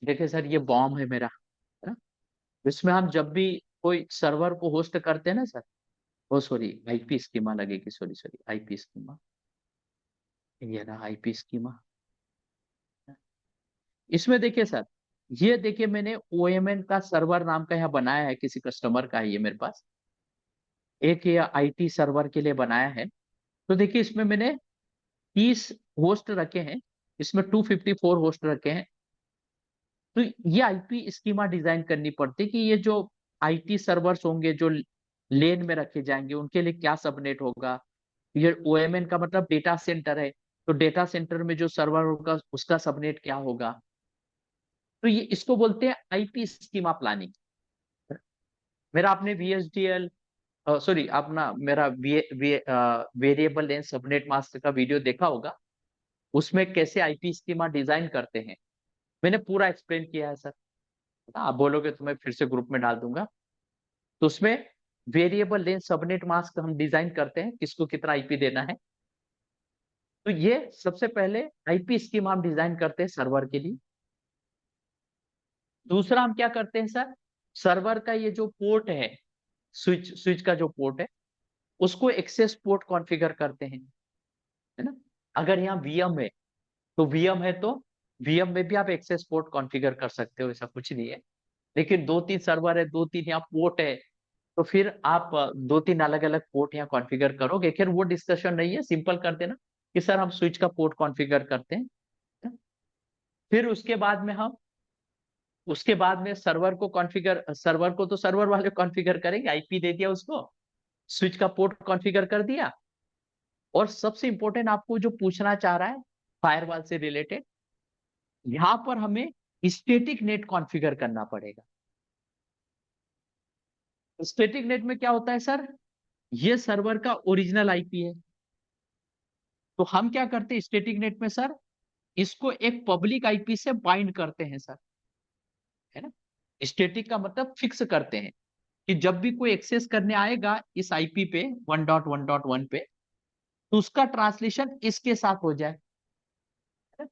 देखिए सर ये बॉम्ब है मेरा, है ना। इसमें हम जब भी कोई सर्वर को होस्ट करते हैं ना सर, ओ सॉरी आईपी स्कीमा लगेगी, सॉरी सॉरी आईपी स्कीमा, ये रहा आईपी स्कीमा। इसमें देखिए सर, ये देखिए मैंने ओएमएन का सर्वर नाम का यहाँ बनाया है, किसी कस्टमर का है ये मेरे पास। एक ये आईटी सर्वर के लिए बनाया है। तो देखिए इसमें मैंने 30 होस्ट रखे हैं, इसमें 254 होस्ट रखे हैं। तो ये आईपी स्कीमा डिजाइन करनी पड़ती है कि ये जो आईटी सर्वर्स होंगे जो लेन में रखे जाएंगे उनके लिए क्या सबनेट होगा। ये ओएमएन का मतलब डेटा सेंटर है, तो डेटा सेंटर में जो सर्वर होगा उसका सबनेट क्या होगा। तो ये इसको बोलते हैं आईपी स्कीमा प्लानिंग। मेरा आपने वीएचडीएल सॉरी अपना मेरा वेरिएबल लेंथ सबनेट मास्क का वीडियो देखा होगा, उसमें कैसे आईपी स्कीमा डिजाइन करते हैं मैंने पूरा एक्सप्लेन किया है सर। आप बोलोगे तो मैं फिर से ग्रुप में डाल दूंगा। तो उसमें वेरिएबल लेंथ सबनेट मास्क हम डिजाइन करते हैं, किसको कितना आईपी देना है। तो ये सबसे पहले आईपी स्कीमा हम डिजाइन करते हैं सर्वर के लिए। दूसरा हम क्या करते हैं सर, सर्वर का ये जो पोर्ट है, स्विच स्विच का जो पोर्ट है उसको एक्सेस पोर्ट कॉन्फ़िगर करते हैं, है ना। अगर यहाँ वीएम है तो वीएम है तो वीएम में भी आप एक्सेस पोर्ट कॉन्फ़िगर कर सकते हो, ऐसा कुछ नहीं है। लेकिन 2-3 सर्वर है, 2-3 यहाँ पोर्ट है, तो फिर आप 2-3 अलग अलग पोर्ट यहाँ कॉन्फ़िगर करोगे। खैर वो डिस्कशन नहीं है, सिंपल कर देना कि सर हम स्विच का पोर्ट कॉन्फ़िगर करते हैं। फिर उसके बाद में सर्वर को तो सर्वर वाले कॉन्फ़िगर करेंगे, आईपी दे दिया उसको, स्विच का पोर्ट कॉन्फ़िगर कर दिया। और सबसे इंपॉर्टेंट आपको जो पूछना चाह रहा है फायरवॉल से रिलेटेड, यहां पर हमें स्टैटिक नेट कॉन्फ़िगर करना पड़ेगा। स्टैटिक नेट में क्या होता है सर, ये सर्वर का ओरिजिनल आईपी है। तो हम क्या करते हैं स्टैटिक नेट में सर, इसको एक पब्लिक आईपी से बाइंड करते हैं सर, है ना। स्टैटिक का मतलब फिक्स करते हैं कि जब भी कोई एक्सेस करने आएगा इस आईपी पे 1.1.1 पे, तो उसका ट्रांसलेशन इसके साथ हो जाए। तो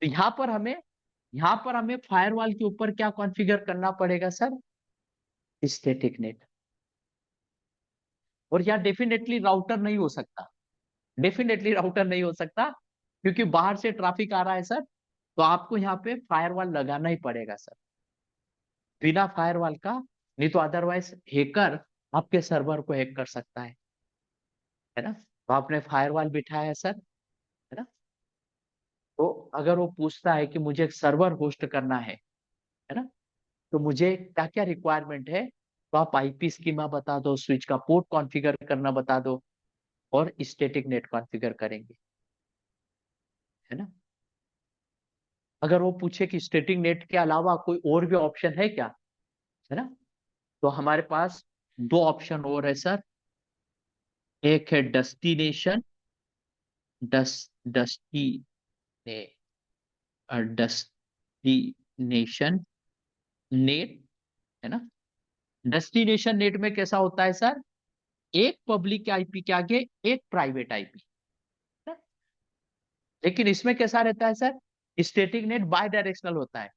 यहां पर हमें फायरवॉल के ऊपर क्या कॉन्फ़िगर करना पड़ेगा सर, स्टैटिक नेट। और यहाँ डेफिनेटली राउटर नहीं हो सकता, डेफिनेटली राउटर नहीं हो सकता, क्योंकि बाहर से ट्रैफिक आ रहा है सर, तो आपको यहाँ पे फायरवॉल लगाना ही पड़ेगा सर, बिना फायरवॉल का नहीं तो अदरवाइज हैकर आपके सर्वर को हैक कर सकता है ना। तो आपने फायरवॉल बिठाया है सर, है ना। तो अगर वो पूछता है कि मुझे एक सर्वर होस्ट करना है ना, तो मुझे क्या क्या रिक्वायरमेंट है, तो आप आईपी स्कीमा बता दो, स्विच का पोर्ट कॉन्फ़िगर करना बता दो, और स्टैटिक नेट कॉन्फ़िगर करेंगे, है ना। अगर वो पूछे कि स्टैटिक नेट के अलावा कोई और भी ऑप्शन है क्या, है ना, तो हमारे पास दो ऑप्शन और है सर। एक है डेस्टिनेशन डस डस्टी ने डेस्टिनेशन नेट, है ना। डेस्टिनेशन नेट में कैसा होता है सर, एक पब्लिक आईपी के आगे एक प्राइवेट आईपी, लेकिन इसमें कैसा रहता है sir, static NAT bidirectional होता है।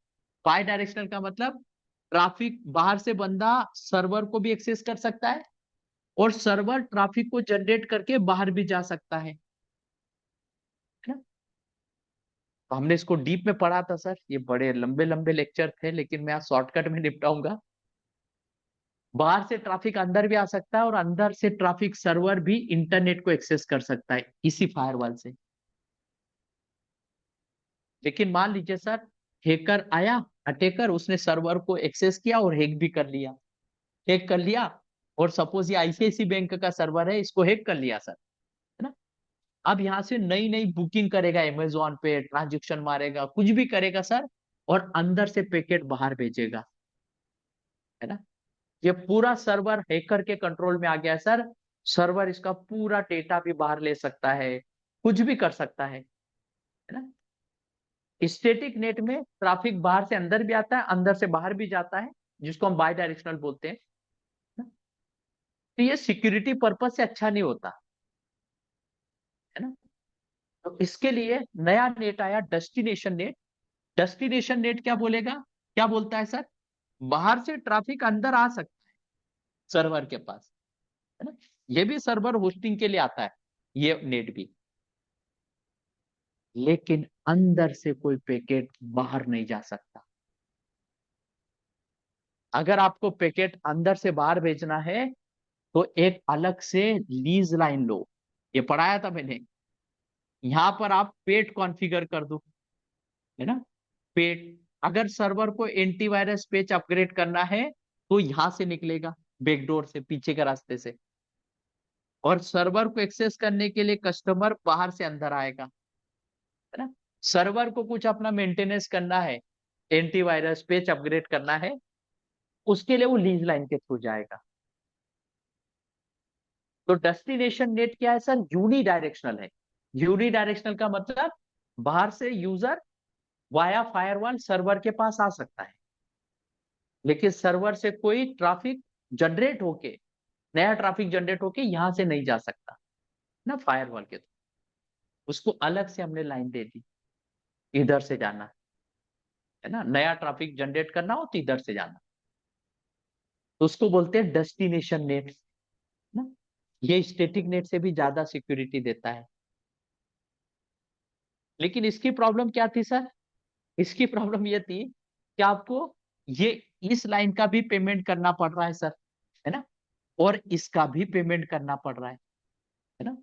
बाय डायरेक्शनल का मतलब ट्रैफिक बाहर से बंदा सर्वर को भी एक्सेस कर सकता है और सर्वर ट्रैफिक को जनरेट करके बाहर भी जा सकता है ना। तो हमने इसको डीप में पढ़ा था सर, ये बड़े लंबे लंबे लेक्चर थे, लेकिन मैं आज शॉर्टकट में निपटाऊंगा। बाहर से ट्रैफिक अंदर भी आ सकता है और अंदर से ट्रैफिक सर्वर भी इंटरनेट को एक्सेस कर सकता है इसी फायरवॉल से। लेकिन मान लीजिए सर हैकर आया, अटैकर, उसने सर्वर को एक्सेस किया और हैक भी कर लिया, हैक कर लिया। और सपोज ये आईसीआईसी बैंक का सर्वर है, इसको हैक कर लिया सर, है ना। अब यहाँ से नई नई बुकिंग करेगा, अमेजोन पे ट्रांजेक्शन मारेगा, कुछ भी करेगा सर, और अंदर से पैकेट बाहर भेजेगा, है ना। ये पूरा सर्वर हैकर के कंट्रोल में आ गया है सर। सर्वर इसका पूरा डेटा भी बाहर ले सकता है, कुछ भी कर सकता है ना। स्टैटिक नेट में ट्रैफिक बाहर से अंदर भी आता है, अंदर से बाहर भी जाता है, जिसको हम बाई डायरेक्शनल बोलते हैं ना? तो ये सिक्योरिटी पर्पज से अच्छा नहीं होता, है ना। तो इसके लिए नया नेट आया, डेस्टिनेशन नेट। डेस्टिनेशन नेट क्या बोलेगा, क्या बोलता है सर, बाहर से ट्रैफिक अंदर आ सकता है सर्वर के पास, है ना। ये भी सर्वर होस्टिंग के लिए आता है ये नेट भी, लेकिन अंदर से कोई पैकेट बाहर नहीं जा सकता। अगर आपको पैकेट अंदर से बाहर भेजना है, तो एक अलग से लीज लाइन लो, ये पढ़ाया था मैंने। यहां पर आप पेट कॉन्फ़िगर कर दो, है ना, पेट। अगर सर्वर को एंटीवायरस पेज अपग्रेड करना है तो यहां से निकलेगा, बैकडोर से, पीछे के रास्ते से। और सर्वर को एक्सेस करने के लिए कस्टमर बाहर से अंदर आएगा, है ना। सर्वर को कुछ अपना मेंटेनेंस करना है, एंटीवायरस पेज अपग्रेड करना है, उसके लिए वो लीज लाइन के थ्रू जाएगा। तो डेस्टिनेशन नेट क्या है सर? यूनी डायरेक्शनल है। यूनी डायरेक्शनल का मतलब बाहर से यूजर वाया फायरवॉल सर्वर के पास आ सकता है, लेकिन सर्वर से कोई ट्रैफिक जनरेट होके, नया ट्रैफिक जनरेट होके यहां से नहीं जा सकता ना, फायरवॉल के थ्रू। उसको अलग से हमने लाइन दे दी, इधर से जाना है ना, नया ट्रैफिक जनरेट करना हो तो इधर से जाना। तो उसको बोलते हैं डेस्टिनेशन नेट ना। ये स्टैटिक नेट से भी ज्यादा सिक्योरिटी देता है। लेकिन इसकी प्रॉब्लम क्या थी सर? इसकी प्रॉब्लम ये थी कि आपको ये इस लाइन का भी पेमेंट करना पड़ रहा है सर, है ना, और इसका भी पेमेंट करना पड़ रहा है ना।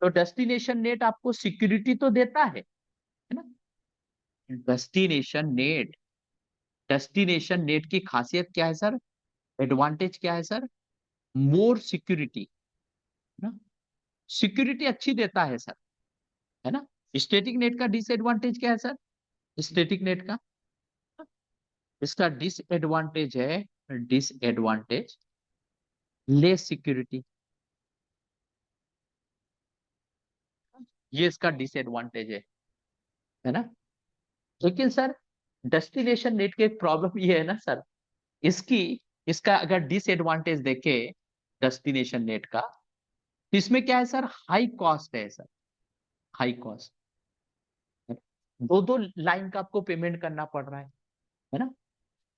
तो डेस्टिनेशन नेट आपको सिक्योरिटी तो देता है ना। डेस्टिनेशन नेट, डेस्टिनेशन नेट की खासियत क्या है सर? एडवांटेज क्या है सर? मोर सिक्योरिटी ना, सिक्योरिटी अच्छी देता है सर, है ना। स्टैटिक नेट का डिसएडवांटेज क्या है सर? स्टैटिक नेट का, इसका डिसएडवांटेज है, डिसएडवांटेज लेस सिक्योरिटी, ये इसका डिसएडवांटेज है ना। लेकिन सर डेस्टिनेशन नेट की एक प्रॉब्लम ये है ना सर, इसकी, इसका अगर डिसएडवांटेज देखे डेस्टिनेशन नेट का, तो इसमें क्या है सर? हाई कॉस्ट है सर, हाई कॉस्ट। दो दो लाइन का आपको पेमेंट करना पड़ रहा है ना।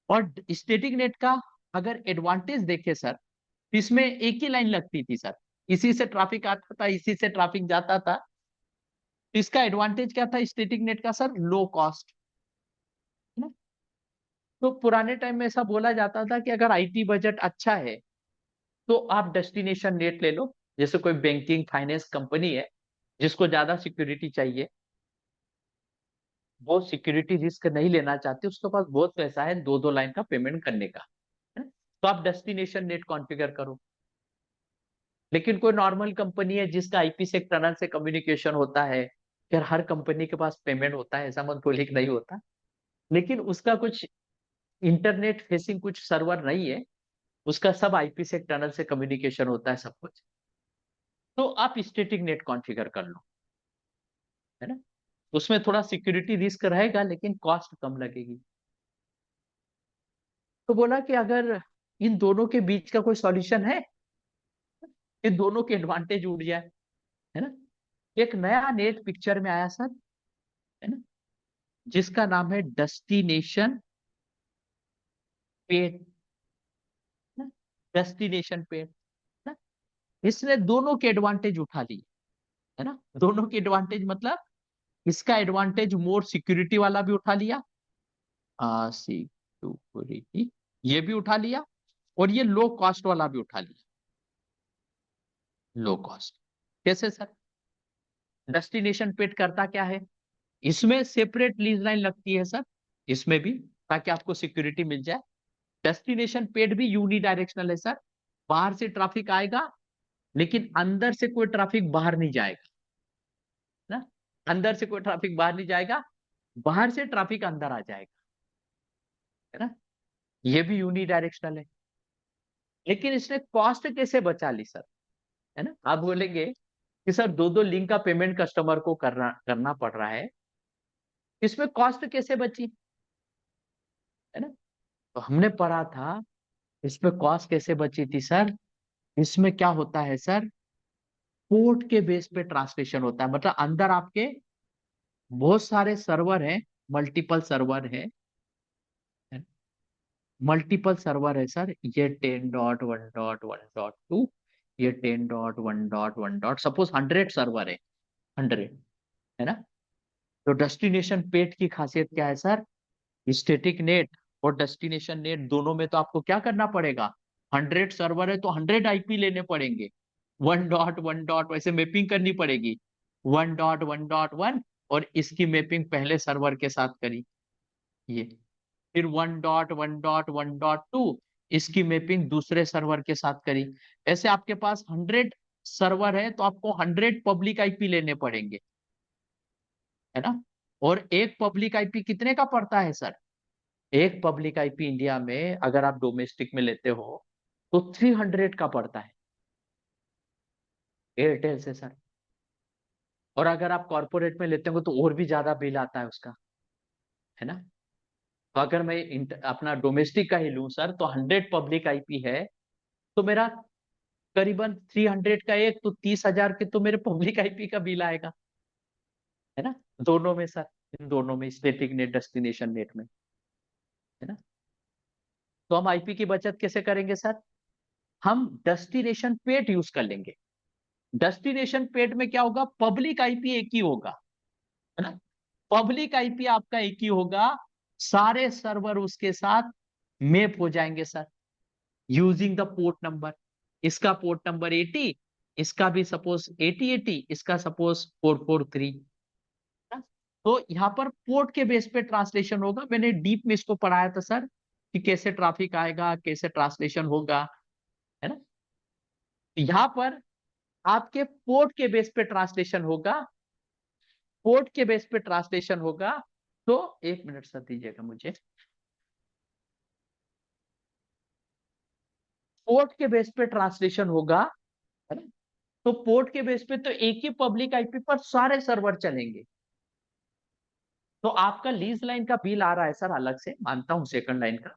और स्टैटिक नेट का अगर एडवांटेज देखे सर, तो इसमें एक ही लाइन लगती थी सर, इसी से ट्रैफिक आता था, इसी से ट्रैफिक जाता था। तो इसका एडवांटेज क्या था स्टैटिक नेट का सर? लो कॉस्ट, है ना। तो पुराने टाइम में ऐसा बोला जाता था कि अगर आईटी बजट अच्छा है तो आप डेस्टिनेशन नेट ले लो। जैसे कोई बैंकिंग फाइनेंस कंपनी है जिसको ज्यादा सिक्योरिटी चाहिए, वो सिक्योरिटी रिस्क नहीं लेना चाहते, उसके पास बहुत पैसा है दो दो लाइन का पेमेंट करने का, है ना? तो आप डेस्टिनेशन नेट कॉन्फ़िगर करो। लेकिन कोई नॉर्मल कंपनी है जिसका आईपी से टनल से कम्युनिकेशन होता है, फिर हर कंपनी के पास पेमेंट होता है, ऐसा मत बोलिए कि नहीं होता, लेकिन उसका कुछ इंटरनेट फेसिंग कुछ सर्वर नहीं है, उसका सब आईपी से टनल से कम्युनिकेशन होता है सब कुछ। तो आप स्टैटिक नेट कॉन्फ़िगर कर लो, है ना। उसमें थोड़ा सिक्योरिटी रिस्क रहेगा लेकिन कॉस्ट कम लगेगी। तो बोला कि अगर इन दोनों के बीच का कोई सॉल्यूशन है, इन दोनों के एडवांटेज उठ जाए, है ना। एक नया नेट पिक्चर में आया सर, है ना, जिसका नाम है डेस्टिनेशन पेड, डेस्टिनेशन पेड ना। इसने दोनों के एडवांटेज उठा लिए, है ना। दोनों के एडवांटेज मतलब इसका एडवांटेज मोर सिक्योरिटी वाला भी उठा लिया, सिक्योरिटी ये भी उठा लिया, और ये लो कॉस्ट वाला भी उठा लिया। लो कॉस्ट कैसे सर? डेस्टिनेशन पेड करता क्या है? इसमें सेपरेट लीज लाइन लगती है सर, इसमें भी, ताकि आपको सिक्योरिटी मिल जाए। डेस्टिनेशन पेड भी यूनी डायरेक्शनल है सर, बाहर से ट्रैफिक आएगा लेकिन अंदर से कोई ट्रैफिक बाहर नहीं जाएगा ना, अंदर से कोई ट्रैफिक बाहर नहीं जाएगा, बाहर से ट्रैफिक अंदर आ जाएगा, है ना। ये भी यूनी डायरेक्शनल है। लेकिन इसने कॉस्ट कैसे बचा ली सर, है ना। आप बोलेंगे कि सर दो दो लिंक का पेमेंट कस्टमर को करना करना पड़ रहा है, इसमें कॉस्ट कैसे बची, है ना। तो हमने पढ़ा था इसमें कॉस्ट कैसे बची थी सर। इसमें क्या होता है सर, पोर्ट के बेस पे ट्रांसलेशन होता है, मतलब अंदर आपके बहुत सारे सर्वर हैं, मल्टीपल सर्वर है, मल्टीपल सर्वर है सर। ये 10.1.1.2, ये 10.1.1. सपोज 100 सर्वर है, 100, है ना। तो डेस्टिनेशन पेट की खासियत क्या है सर? स्टैटिक नेट और डेस्टिनेशन नेट दोनों में तो आपको क्या करना पड़ेगा? 100 सर्वर है तो 100 आईपी लेने पड़ेंगे, 1.1 वैसे मैपिंग करनी पड़ेगी, 1.1.1, और इसकी मैपिंग पहले सर्वर के साथ करी, ये फिर 1.1.1.2, इसकी मैपिंग दूसरे सर्वर के साथ करी। ऐसे आपके पास 100 सर्वर है तो आपको 100 पब्लिक आईपी लेने पड़ेंगे, है ना। और एक पब्लिक आईपी कितने का पड़ता है सर? एक पब्लिक आईपी इंडिया में अगर आप डोमेस्टिक में लेते हो तो 300 का पड़ता है एयरटेल से सर। और अगर आप कॉर्पोरेट में लेते हो तो और भी ज्यादा बिल आता है उसका, है ना। तो अगर मैं अपना डोमेस्टिक का ही लूं सर तो 100 पब्लिक आईपी है तो मेरा करीबन 300 का एक तो 30,000 के तो मेरे पब्लिक आईपी का बिल आएगा, है ना। दोनों में सर, इन दोनों में, स्टैटिक नेट, डेस्टिनेशन नेट में, है ना। तो हम आईपी की बचत कैसे करेंगे सर? हम डेस्टिनेशन पेट यूज कर लेंगे। डेस्टिनेशन पेट में क्या होगा? पब्लिक आईपी एक ही होगा, है ना। पब्लिक आईपी आपका एक ही होगा, सारे सर्वर उसके साथ मैप हो जाएंगे sir, using the port number. इसका पोर्ट नंबर 80, इसका भी सपोज 8080, इसका सपोज 443, तो यहाँ पर पोर्ट के बेस पे ट्रांसलेशन होगा। मैंने डीप में इसको पढ़ाया था सर कि कैसे ट्रैफिक आएगा, कैसे ट्रांसलेशन होगा, है ना। यहाँ पर आपके पोर्ट के बेस पे ट्रांसलेशन होगा, पोर्ट के बेस पे ट्रांसलेशन होगा। तो एक मिनट सर दीजिएगा मुझे, पोर्ट के बेस पे ट्रांसलेशन होगा, है ना। तो पोर्ट के बेस पे तो एक ही पब्लिक आईपी पर सारे सर्वर चलेंगे। तो आपका लीज लाइन का बिल आ रहा है सर अलग से, मानता हूं सेकंड लाइन का,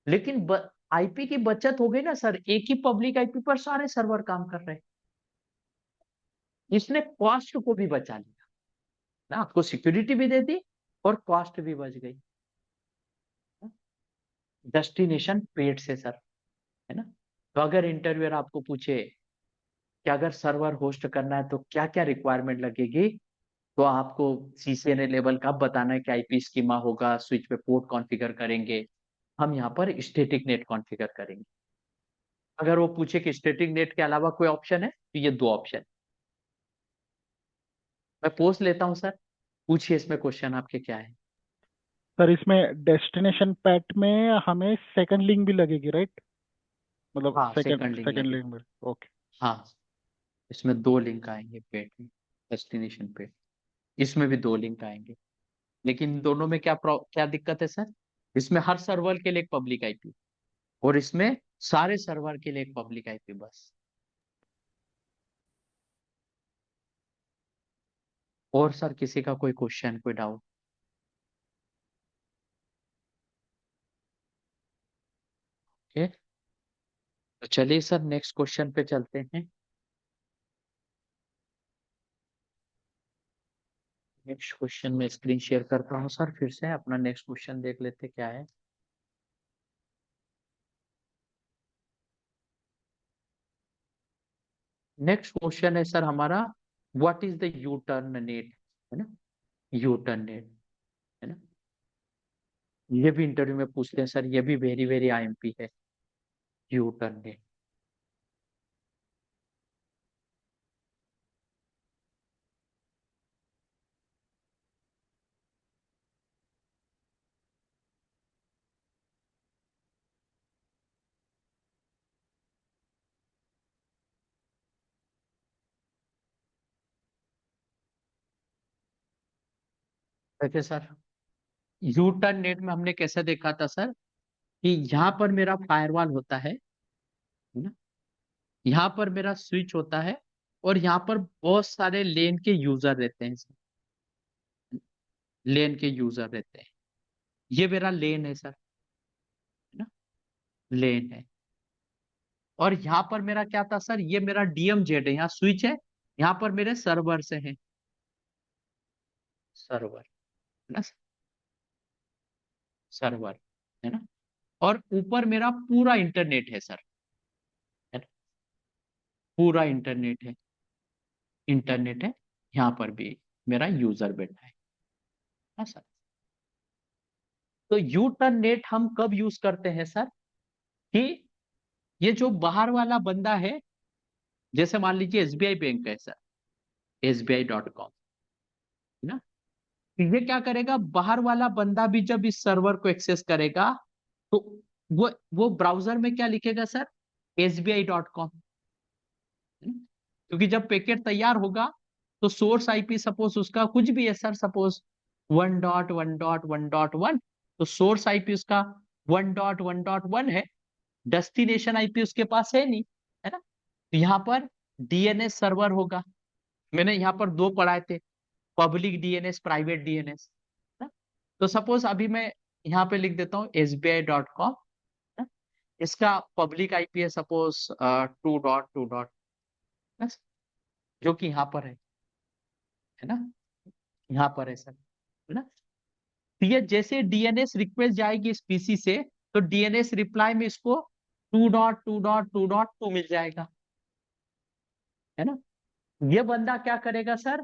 लेकिन आईपी की बचत हो गई ना सर, एक ही पब्लिक आईपी पर सारे सर्वर काम कर रहे हैं। इसने कॉस्ट को भी बचा लिया ना, आपको सिक्योरिटी भी दे दी और कॉस्ट भी बच गई। डेस्टिनेशन पेड से सर, है ना। तो अगर इंटरव्यूअर आपको पूछे कि अगर सर्वर होस्ट करना है तो क्या क्या रिक्वायरमेंट लगेगी, तो आपको सीसीएनए लेवल का बताना है कि आईपी स्कीमा होगा, स्विच पे पोर्ट कॉन्फ़िगर करेंगे, हम यहाँ पर स्टैटिक नेट कॉन्फ़िगर करेंगे। अगर वो पूछे कि स्टैटिक नेट के अलावा कोई ऑप्शन है तो ये दो ऑप्शन मैं पोस्ट लेता हूँ सर। पूछिए इसमें क्वेश्चन आपके क्या है। सर इसमें डेस्टिनेशन पैट में हमें सेकंड लिंक भी लगेगी, राइट? मतलब हाँ, सेकंड सेकंड लिंक सेकंड लगे। लिंक में। ओके। हाँ, इसमें दो लिंक आएंगे पेट में, डेस्टिनेशन पे, इसमें भी दो लिंक आएंगे। लेकिन इन दोनों में क्या दिक्कत है सर? इसमें हर सर्वर के लिए एक पब्लिक आईपी, और इसमें सारे सर्वर के लिए एक पब्लिक आईपी बस। और सर किसी का कोई क्वेश्चन, कोई डाउट? ओके, तो चलिए सर नेक्स्ट क्वेश्चन पे चलते हैं। नेक्स्ट क्वेश्चन में स्क्रीन शेयर करता हूँ सर, फिर से अपना नेक्स्ट क्वेश्चन देख लेते क्या है। नेक्स्ट क्वेश्चन है सर हमारा, what is the U turn NAT, है ना। यू टर्न नेट, है ना। ये भी इंटरव्यू में पूछते हैं सर, ये भी वेरी वेरी आईएमपी है, यू टर्न नेट। देखिए सर, यू टर्न नेट में हमने कैसे देखा था सर कि यहाँ पर मेरा फायरवॉल होता है ना, यहाँ पर मेरा स्विच होता है, और यहाँ पर बहुत सारे लेन के यूजर रहते हैं सर, लेन के यूजर रहते हैं। ये मेरा लेन है सर, है ना, लेन है। और यहाँ पर मेरा क्या था सर, ये मेरा डीएमजेड है, यहाँ स्विच है, यहाँ पर मेरे सर्वर से है, सर्वर, है ना, सर्वर, है ना। और ऊपर मेरा पूरा इंटरनेट है सर, है ना, पूरा इंटरनेट है, इंटरनेट है। यहाँ पर भी मेरा यूजर बैठा है ना सर। तो यू टर्न नेट हम कब यूज करते हैं सर कि ये जो बाहर वाला बंदा है, जैसे मान लीजिए एसबीआई बैंक है सर, sbi.com, है ना, तो ये क्या करेगा, बाहर वाला बंदा भी जब इस सर्वर को एक्सेस करेगा तो वो ब्राउजर में क्या लिखेगा सर, sbi.com, क्योंकि जब पैकेट तैयार होगा तो सोर्स आईपी सपोज उसका कुछ भी है सर, सपोज 1.1.1.1, तो सोर्स आईपी उसका 1.1.1 है, डेस्टिनेशन आईपी उसके पास है नहीं, है ना, तो यहाँ पर डीएनएस सर्वर होगा। मैंने यहाँ पर दो पढ़ाए थे, पब्लिक डीएनएस, प्राइवेट डीएनएस। तो सपोज अभी मैं यहाँ पे लिख देता हूँ sbi.com, इसका पब्लिक आईपी है सपोज 2.2. जो कि यहाँ पर है ना, यहाँ पर है सर, है ना। तो ये जैसे डीएनएस रिक्वेस्ट जाएगी इस पीसी से, तो डीएनएस रिप्लाई में इसको 2.2.2.2 मिल जाएगा, है ना। ये बंदा क्या करेगा सर,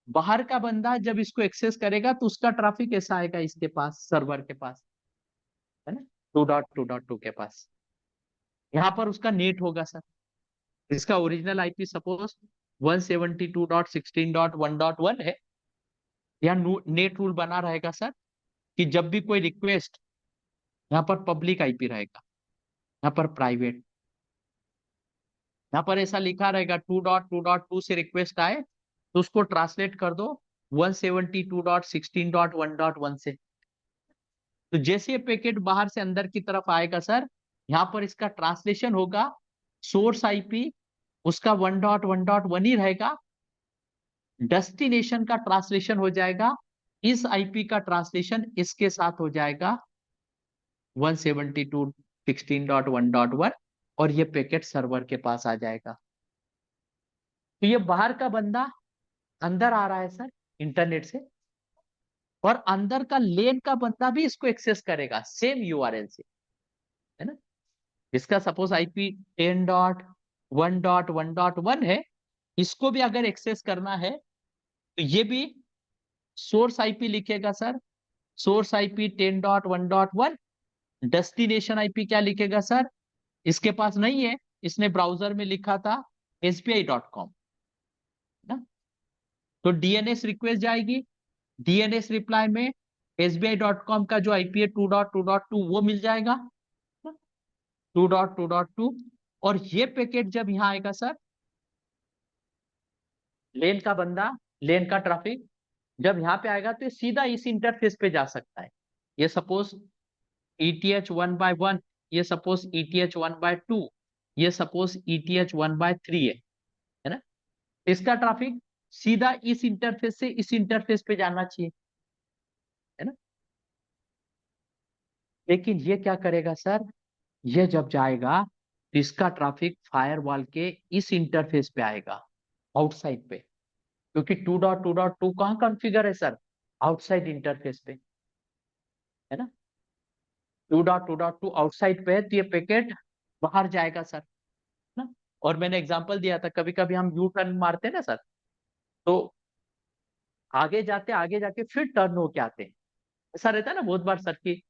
बाहर का बंदा जब इसको एक्सेस करेगा तो उसका ट्रैफिक ऐसा आएगा इसके पास, सर्वर के पास, है ना, 2.2.2 के पास। यहाँ पर उसका नेट होगा सर, इसका ओरिजिनल आईपी सपोज 172.16.1.1 है। यहाँ नेट रूल बना रहेगा सर कि जब भी कोई रिक्वेस्ट, यहाँ पर पब्लिक आईपी रहेगा, यहाँ पर प्राइवेट, यहाँ पर ऐसा लिखा रहेगा 2.2.2 से रिक्वेस्ट आए तो उसको ट्रांसलेट कर दो 172.16.1.1 से। तो जैसे ये पैकेट बाहर से अंदर की तरफ आएगा सर, यहाँ पर इसका ट्रांसलेशन होगा, सोर्स आईपी उसका 1.1.1 ही रहेगा, डेस्टिनेशन का ट्रांसलेशन हो जाएगा, इस आईपी का ट्रांसलेशन इसके साथ हो जाएगा 172.16.1.1, और ये पैकेट सर्वर के पास आ जाएगा। तो ये बाहर का बंदा अंदर आ रहा है सर इंटरनेट से, और अंदर का लेन का बंदा भी इसको एक्सेस करेगा सेम यूआरएल से, है ना। इसका सपोज आईपी 10.1.1.1 है, इसको भी अगर एक्सेस करना है तो ये भी सोर्स आईपी लिखेगा sir, source IP 10.1.1, destination IP क्या लिखेगा सर, इसके पास नहीं है, इसने ब्राउजर में लिखा था sbi.com, ना। तो डीएनएस रिक्वेस्ट जाएगी, डीएनएस रिप्लाई में sbi.com का जो आईपी है 2.2.2 वो मिल जाएगा, 2.2.2। और ये पैकेट जब यहाँ आएगा सर, लेन का बंदा, लेन का ट्रैफिक जब यहाँ पे आएगा तो ये सीधा इस इंटरफेस पे जा सकता है। ये सपोज ETH 1/1, ये सपोज ETH 1/2, ये सपोज ETH 1/3 है ना। इसका ट्रैफिक सीधा इस इंटरफेस से इस इंटरफेस पे जाना चाहिए, है ना। लेकिन ये क्या करेगा सर, ये जब जाएगा तो इसका ट्रैफिक फायरवॉल के इस इंटरफेस पे आएगा, आउटसाइड पे, क्योंकि 2.2.2 कहाँ कॉन्फ़िगर है सर, आउटसाइड इंटरफेस पे, है ना। 2.2.2 आउटसाइड पे है तो ये पैकेट बाहर जाएगा सर, ना। और मैंने एग्जांपल दिया था, कभी कभी हम यू टर्न मारते हैं ना सर, तो आगे जाके फिर टर्न होके आते हैं, ऐसा रहता है ना बहुत बार सर की।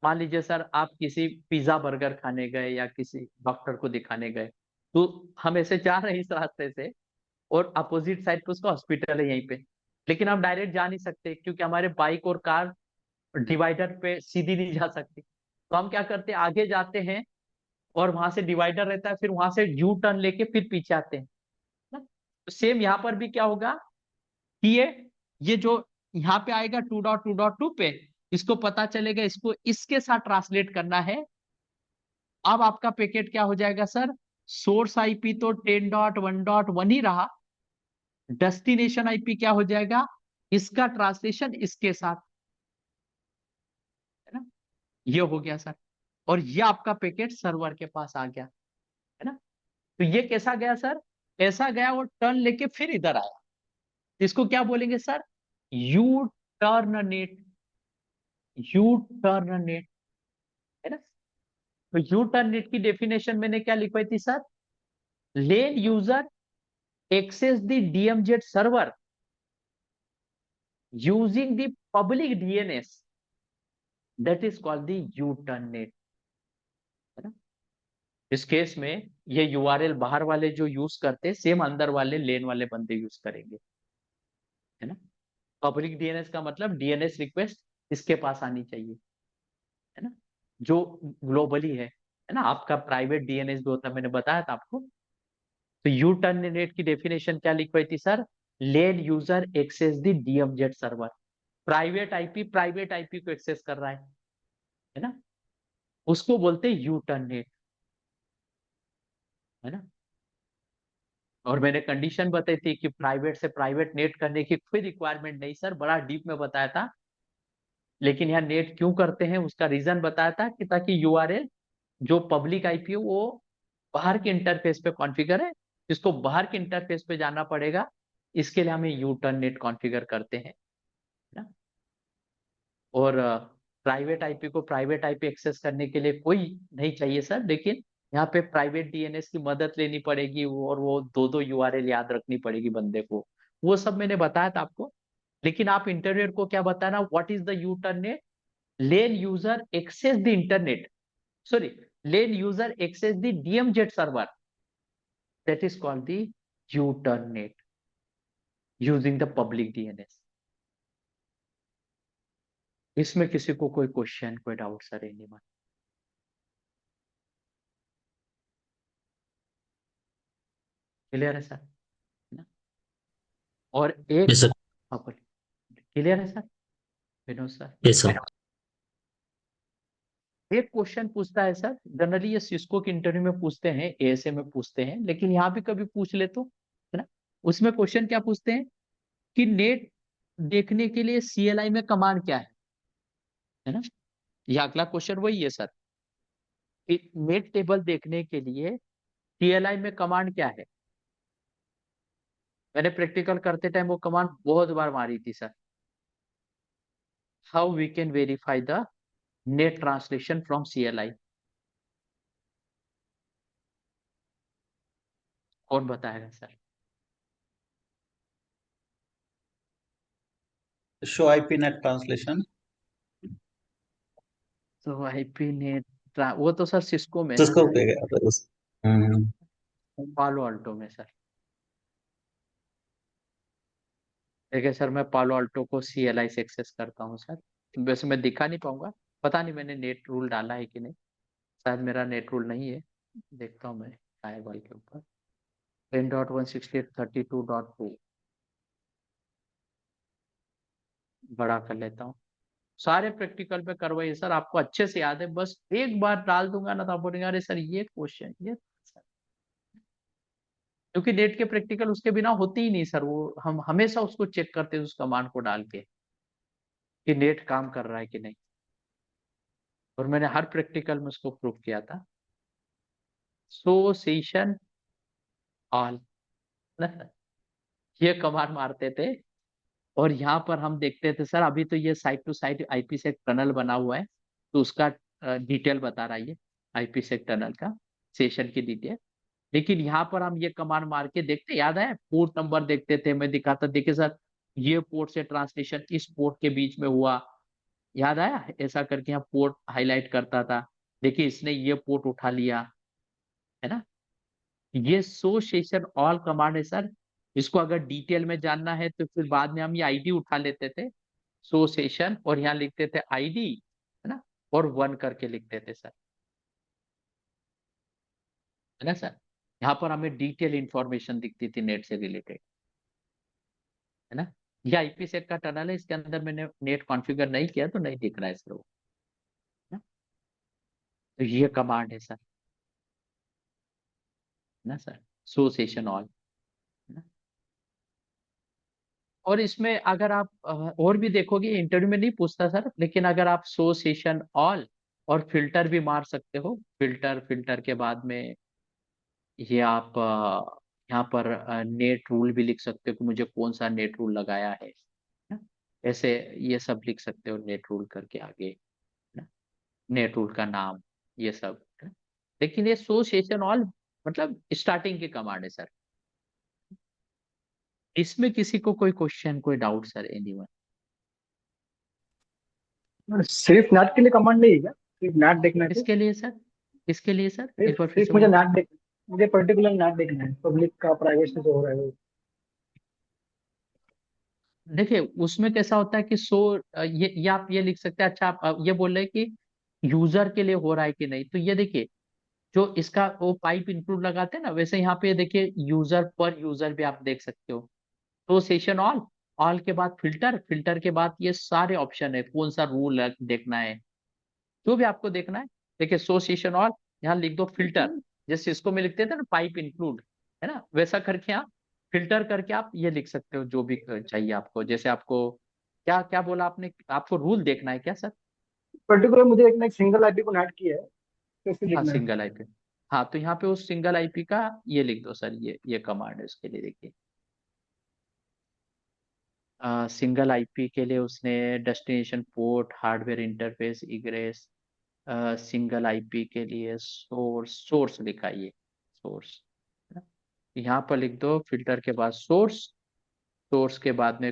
मान लीजिए सर आप किसी पिज्जा बर्गर खाने गए या किसी डॉक्टर को दिखाने गए, तो हम ऐसे जा रहे हैं इस रास्ते से, और अपोजिट साइड पे उसका हॉस्पिटल है यहीं पे, लेकिन हम डायरेक्ट जा नहीं सकते क्योंकि हमारे बाइक और कार डिवाइडर पे सीधी नहीं जा सकती। तो हम क्या करते हैं, आगे जाते हैं और वहां से डिवाइडर रहता है, फिर वहां से यू टर्न लेके फिर पीछे आते हैं ना। तो सेम यहाँ पर भी क्या होगा कि ये जो यहाँ पे आएगा 2.2.2 पे, इसको पता चलेगा इसको इसके साथ ट्रांसलेट करना है। अब आपका पैकेट क्या हो जाएगा सर, सोर्स आईपी तो 10.1.1 ही रहा, डेस्टिनेशन आईपी क्या हो जाएगा, इसका ट्रांसलेशन इसके साथ, है ना। ये हो गया सर, और ये आपका पैकेट सर्वर के पास आ गया, है ना। तो ये कैसा गया सर, ऐसा गया और टर्न लेके फिर इधर आया, इसको क्या बोलेंगे sir, U turn NAT, U turn NAT, है ना। तो यू टर्न नेट की डेफिनेशन मैंने क्या लिखवाई थी sir, LAN user access the DMZ server using the public DNS, that is called the U turn NAT, है ना। इस केस में ये यूआरएल बाहर वाले जो यूज करते सेम अंदर वाले लेन वाले बंदे यूज करेंगे, है ना। पब्लिक डीएनएस का मतलब डीएनएस रिक्वेस्ट इसके पास आनी चाहिए, है ना, जो ग्लोबली है ना। आपका प्राइवेट डीएनएस भी होता है, मैंने बताया था आपको। तो यू टर्मिनेट की डेफिनेशन क्या लिखवाई थी sir? LAN user access the DMZ server. Private IP को एक्सेस कर रहा है ना, उसको बोलते हैं यू टर्मिनेट, है ना। और मैंने कंडीशन बताई थी कि प्राइवेट से प्राइवेट नेट करने की कोई रिक्वायरमेंट नहीं सर, बड़ा डीप में बताया था। लेकिन यहाँ नेट क्यों करते हैं उसका रीजन बताया था कि ताकि यूआरएल जो पब्लिक आईपी है वो बाहर के इंटरफेस पे कॉन्फ़िगर है, जिसको बाहर के इंटरफेस पे जाना पड़ेगा, इसके लिए हमें यू टर्न नेट कॉन्फ़िगर करते हैं ना। और प्राइवेट आईपी को प्राइवेट आईपी एक्सेस करने के लिए कोई नहीं चाहिए सर, लेकिन यहाँ पे प्राइवेट डीएनएस की मदद लेनी पड़ेगी और वो दो यूआरएल याद रखनी पड़ेगी बंदे को। वो सब मैंने बताया था आपको। लेकिन आप इंटरनेट को क्या बताना, what is the U turn NAT? LAN user access the internet, sorry, let user access the DMZ server, that is called the U-turn-net using the public DNS। इसमें किसी को कोई क्वेश्चन कोई डाउट सर? एनीवन? क्लियर है sir? ना? और एक, yes sir. हाँ बोलिए, क्लियर है sir? Vinod sir, yes sir. एक क्वेश्चन पूछता है सर, जनरली ये सिस्को के इंटरव्यू में पूछते हैं, एएसए में पूछते हैं, लेकिन यहाँ भी कभी पूछ ले तो, है ना। उसमें क्वेश्चन क्या पूछते हैं कि नेट देखने के लिए सीएलआई में कमांड क्या है ना। ये अगला क्वेश्चन वही है सर, नेट टेबल देखने के लिए सीएलआई में कमांड क्या है। मैंने प्रैक्टिकल करते टाइम वो कमांड बहुत बार मारी थी sir. How we can verify the NAT translation from CLI, कौन बताएगा sir? show IP net translation। तो आईपी नेट वो तो सर सिस्को में तो है उसको ना, कहेगा तो हम्म। पालो अल्टो में सर। देखिए सर, मैं पालो अल्टो को सीएलआई से एक्सेस करता हूँ सर। वैसे मैं दिखा नहीं पाऊंगा, पता नहीं मैंने नेट रूल डाला है कि नहीं, शायद मेरा नेट रूल नहीं है। देखता हूँ मैं फायरवॉल के ऊपर 10.168.32.2 बड़ा कर लेता हूँ। सारे प्रैक्टिकल पे करवाइए सर, आपको अच्छे से याद है, बस एक बार डाल दूंगा ना तो आप बोलेंगे अरे सर ये क्वेश्चन ये सर। क्योंकि नेट के प्रैक्टिकल उसके बिना होते ही नहीं सर, वो हम हमेशा उसको चेक करते हैं उस कमांड को डाल के कि नेट काम कर रहा है कि नहीं। और मैंने हर प्रैक्टिकल में उसको प्रूव किया था। सो सेशन ऑल ये कमांड मारते थे। और यहाँ पर हम देखते थे सर, अभी तो ये साइट टू साइट आईपी से टनल बना हुआ है, तो उसका डिटेल बता रहा है ये आईपी से टनल का सेशन की डिटेल। लेकिन यहाँ पर हम ये कमांड मार के देखते, याद है पोर्ट नंबर देखते थे, मैं दिखाता देखिए सर ये पोर्ट से ट्रांसलेशन इस पोर्ट के बीच में हुआ, याद आया ऐसा करके यहाँ पोर्ट हाईलाइट करता था। देखिए इसने ये पोर्ट उठा लिया, है ना। ये सो सेशन ऑल कमांड है सर। इसको अगर डिटेल में जानना है तो फिर बाद में हम ये आईडी उठा लेते थे, सो सेशन, और यहाँ लिखते थे आईडी, है ना, और 1 करके लिखते थे सर, है ना सर। यहाँ पर हमें डिटेल इंफॉर्मेशन दिखती थी नेट से रिलेटेड, है ना। ये आईपी सेट का टनल है, इसके अंदर मैंने नेट कॉन्फ़िगर नहीं किया तो नहीं दिख रहा है सर वो, है ना? तो ये कमांड है सर, है ना सर, सो सेशन ऑल, है ना। और इसमें अगर आप और भी देखोगे, इंटरव्यू में नहीं पूछता सर, लेकिन अगर आप सो सेशन ऑल और फिल्टर भी मार सकते हो, फिल्टर फिल्टर के बाद में ये आप यहाँ पर नेट रूल भी लिख सकते हो कि मुझे कौन सा नेट रूल लगाया है ना? ऐसे ये सब लिख सकते हो नेट रूल करके आगे ना, नेट रूल का नाम, ये सब है ना? लेकिन ये सो सेशन ऑल मतलब स्टार्टिंग की कमांड है सर। इसमें किसी को कोई क्वेश्चन कोई डाउट सर? एनीवन? सिर्फ नेट के लिए कमांड नहीं है क्या? सिर्फ नेट देखना है तो? इसके लिए सर किसके लिए सर, सिर्फ एक बार फिर सिर्फ से मुझे बोलो। नाट देख मुझे पर्टिकुलर नाट देखना है, पब्लिक का प्राइवेट से जो हो रहा है वो। देखिए उसमें कैसा होता है कि ये आप ये लिख सकते हैं। अच्छा आप ये बोल रहे हैं कि यूजर के लिए हो रहा है कि नहीं, तो ये देखिए जो इसका वो पाइप इंक्लूड लगाते हैं ना, वैसे यहाँ पे देखिए यूजर पर यूजर भी आप देख सकते हो। तो सेशन ऑल, ऑल के बाद फिल्टर, फिल्टर के बाद ये सारे ऑप्शन है, कौन सा रूल देखना है, जो भी आपको देखना है। देखिए सो सेशन ऑल, यहाँ लिख दो फिल्टर, जैसे इसको में लिखते थे ना पाइप इंक्लूड, है ना, वैसा करके आप फिल्टर करके आप ये लिख सकते हो जो भी चाहिए आपको। जैसे आपको क्या क्या बोला आपने, आपको रूल देखना है क्या सर? पर्टिकुलर मुझे एक सिंगल आईपी को नाट किया है, तो इसको हाँ देखना है। Single IP. हाँ तो यहाँ पे उस सिंगल आईपी का ये लिख दो सर, ये कमांड है उसके लिए। देखिए सिंगल आईपी के लिए उसने destination port, hardware interface, egress, single IP के लिए सोर्स, सोर्स लिखा है ये सोर्स, यहाँ पर लिख दो फिल्टर के बाद सोर्स, सोर्स के बाद में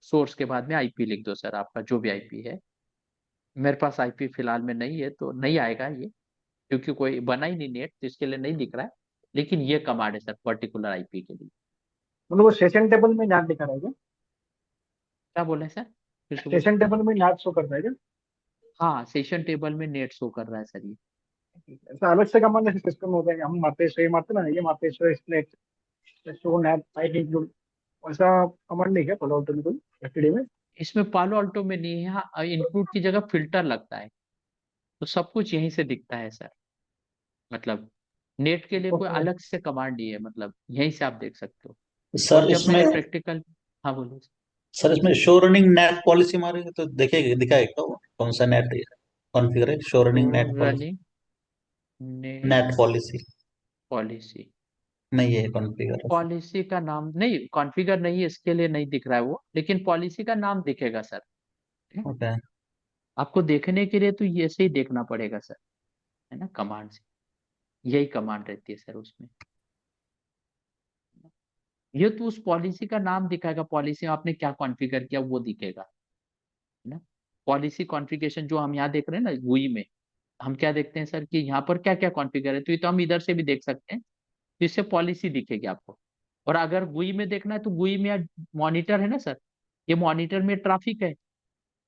सोर्स के बाद में आईपी लिख दो सर, आपका जो भी आईपी है। मेरे पास आईपी फिलहाल में नहीं है तो नहीं आएगा ये, क्योंकि कोई बना ही नहीं नेट, तो इसके लिए नहीं दिख रहा है। लेकिन ये कमांड है सर पर्टिकुलर आईपी के लिए। मतलब वो सेशन टेबल में नाट दिखा रहा है क्या? क्या बोले सर, फिर से बोलिए। सेशन टेबल में नाट शो करता है क्या? हाँ सेशन टेबल में नेट शो कर रहा है सर ये। ऐसा अलग से कमांड जैसे सिस्टम होता है कि हम मातेश्वरी मारते ना, ये Mateshwari select show net I include, वैसा कमांड नहीं क्या फॉलो आउट में कोई एफटीडी में? इसमें पालो अल्टो में नहीं है, यहाँ इंक्लूड की जगह फिल्टर लगता है, तो सब कुछ यहीं से दिखता है सर। मतलब नेट के लिए कोई ओके। अलग से कमांड नहीं है, मतलब यहीं से आप देख सकते हो। और सर जब इसमें मैंने प्रैक्टिकल, हाँ बोलिए सर। सर इसमें शो रनिंग नेट पॉलिसी मारेंगे तो देखेगा, दिखाएगा वो कौन सा नेट कॉन्फ़िगर है, शो तो running net policy. Running net NAT policy policy, नहीं है कॉन्फ़िगर। पॉलिसी का नाम नहीं, कॉन्फ़िगर नहीं है, इसके लिए नहीं दिख रहा है वो, लेकिन पॉलिसी का नाम दिखेगा सर। ठीक है? ओके। आपको देखने के लिए तो ये से ही देखना पड़ेगा सर, है ना, कमांड से। यही कमांड रहती है सर उसमें। ये तो उस पॉलिसी का नाम दिखाएगा, पॉलिसी में आपने क्या कॉन्फ़िगर किया वो दिखेगा, है ना। पॉलिसी कॉन्फ़िगरेशन जो हम यहाँ देख रहे हैं ना GUI में, हम क्या देखते हैं सर कि यहाँ पर क्या क्या कॉन्फ़िगर है, तो ये तो हम इधर से भी देख सकते हैं, तो इससे पॉलिसी दिखेगी आपको। और अगर GUI में देखना है तो GUI में मॉनिटर है ना सर, ये मॉनिटर में ट्रैफिक है,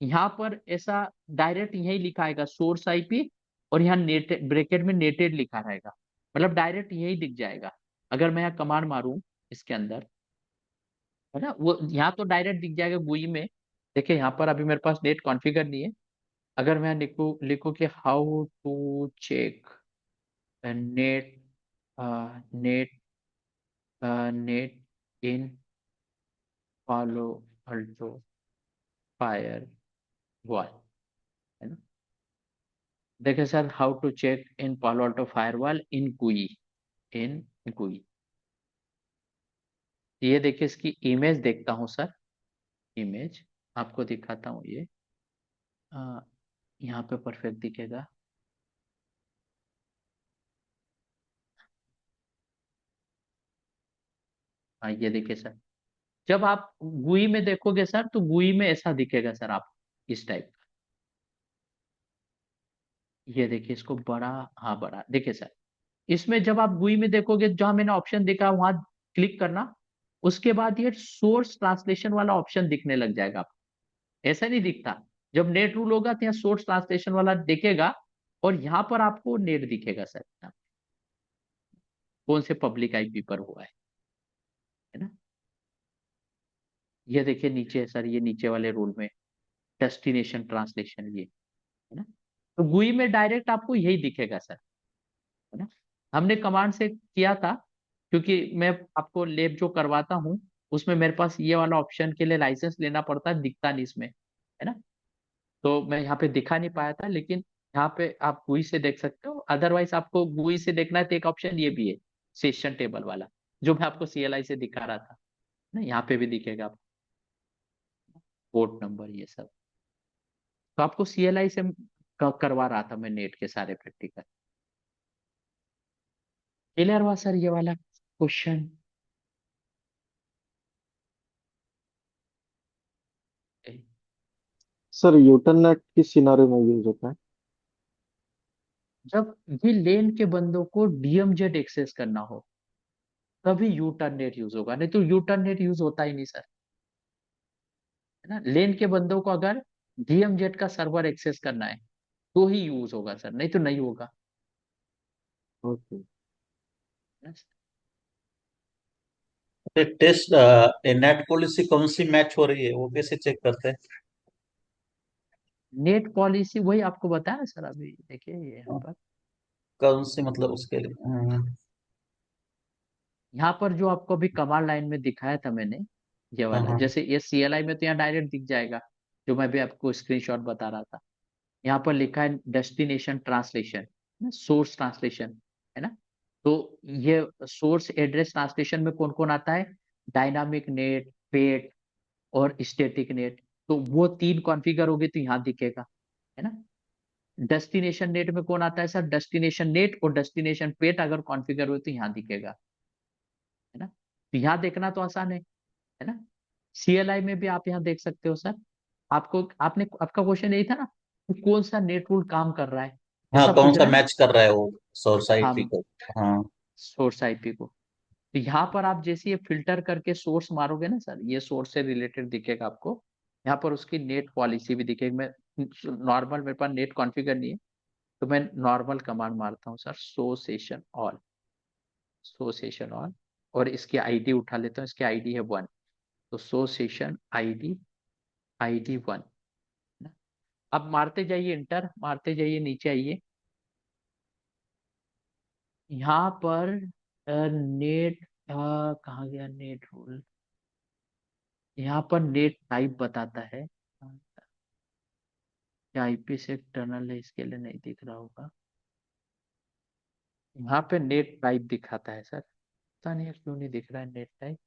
यहाँ पर ऐसा डायरेक्ट यही लिखा आएगा सोर्स आईपी, और यहाँ नेट ब्रैकेट में नेटेड लिखा रहेगा, मतलब डायरेक्ट यही दिख जाएगा। अगर मैं यहाँ कमांड मारूं इसके अंदर, है ना, वो यहाँ तो डायरेक्ट दिख जाएगा GUI में। देखिए यहाँ पर अभी मेरे पास नेट कॉन्फ़िगर नहीं है। अगर मैं लिखूं लिखूं कि how to check NAT, NAT NAT in Palo Alto firewall, है ना। देखिए sir how to check in Palo Alto firewall in GUI, in GUI। ये देखिए इसकी इमेज देखता हूँ सर, इमेज आपको दिखाता हूँ ये। अ, यहाँ पे परफेक्ट दिखेगा। हाँ ये देखिए सर, जब आप GUI में देखोगे सर तो GUI में ऐसा दिखेगा सर आप, इस टाइप का। ये देखिए इसको बड़ा, हाँ बड़ा देखिए सर। इसमें जब आप GUI में देखोगे, जहां मैंने ऑप्शन देखा वहां क्लिक करना, उसके बाद ये सोर्स ट्रांसलेशन वाला ऑप्शन दिखने लग जाएगा आपको। ऐसा नहीं दिखता, जब नेट रूल होगा तो यहाँ सोर्स ट्रांसलेशन वाला दिखेगा, और यहाँ पर आपको नेट दिखेगा सर, कौन से पब्लिक आईपी पर हुआ है ना। ये देखिए नीचे सर, ये नीचे वाले रूल में डेस्टिनेशन ट्रांसलेशन ये, है ना। तो GUI में डायरेक्ट आपको यही दिखेगा सर, है ना। हमने कमांड से किया था, क्योंकि मैं आपको लैब जो करवाता हूँ उसमें मेरे पास ये वाला ऑप्शन के लिए लाइसेंस लेना पड़ता है, दिखता नहीं इसमें, है ना। तो मैं यहाँ पे दिखा नहीं पाया था, लेकिन यहाँ पे आप GUI से देख सकते हो। अदरवाइज आपको GUI से देखना है तो एक ऑप्शन ये भी है, सेशन टेबल वाला, जो मैं आपको CLI से दिखा रहा था ना, यहाँ पे भी दिखेगा आपको पोर्ट नंबर ये सब। तो आपको CLI से करवा रहा था मैं नेट के सारे प्रैक्टिकल। क्लियर हुआ सर ये वाला क्वेश्चन? सर यूटरनेट किस सिनारियो में यूज होता है? जब ये लेन के बंदों को डीएमजेड एक्सेस करना हो तभी यू टर्न नेट यूज होगा, नहीं तो यू टर्न नेट यूज होता ही नहीं सर, है ना। लेन के बंदों को अगर डीएमजेड का सर्वर एक्सेस करना है तो ही यूज होगा सर, नहीं तो नहीं होगा। ओके। है ना? टेस्ट नेट पॉलिसी कौन सी मैच हो रही है वो कैसे चेक करते हैं? नेट पॉलिसी वही आपको बताया सर, अभी देखिए ये यहाँ पर, कौन सी मतलब उसके लिए? यहाँ पर जो आपको अभी कमांड लाइन में दिखाया था मैंने, ये वाला, हाँ जैसे ये सीएलआई में तो यहाँ डायरेक्ट दिख जाएगा, जो मैं भी आपको स्क्रीनशॉट बता रहा था। यहाँ पर लिखा है डेस्टिनेशन ट्रांसलेशन, सोर्स ट्रांसलेशन, है ना। तो ये सोर्स एड्रेस ट्रांसलेशन में कौन कौन आता है, डायनामिक नेट, पेट और स्टैटिक नेट। तो वो तीन कॉन्फ़िगर होगी तो यहाँ दिखेगा, है ना। डेस्टिनेशन नेट में कौन आता है सर, डेस्टिनेशन नेट और डेस्टिनेशन पेट अगर कॉन्फ़िगर हो तो यहाँ दिखेगा, है ना। तो यहाँ देखना तो आसान है ना। सीएलआई में भी आप यहाँ देख सकते हो सर। आपको आपने आपका क्वेश्चन यही था ना कि कौन सा नेट रूल काम कर रहा है, हाँ, ऐसा कौन पूछ सा रहा है ना। मैच कर रहा है वो सोर्स आईपी हाँ, को? हाँ। सोर्स आईपी को। तो यहाँ पर आप जैसे ये फिल्टर करके सोर्स मारोगे ना सर, ये सोर्स से रिलेटेड दिखेगा आपको। यहाँ पर उसकी नेट पॉलिसी भी दिखेगी। मैं नॉर्मल, मेरे पास नेट कॉन्फ़िगर नहीं है तो मैं नॉर्मल कमांड मारता हूँ सर, सो सेशन ऑल, और इसकी आईडी उठा लेता हूँ, इसकी आईडी है 1। तो सो सेशन आईडी, आईडी 1 ना। अब मारते जाइए इंटर, मारते जाइए, नीचे आइए। यहाँ पर नेट, कहाँ गया नेट रूल, यहाँ पर नेट टाइप बताता है, क्या आईपी से एक्सटर्नल है इसके लिए नहीं दिख रहा होगा। यहाँ पे नेट टाइप दिखाता है सर, पता नहीं क्यों नहीं दिख रहा है नेट टाइप।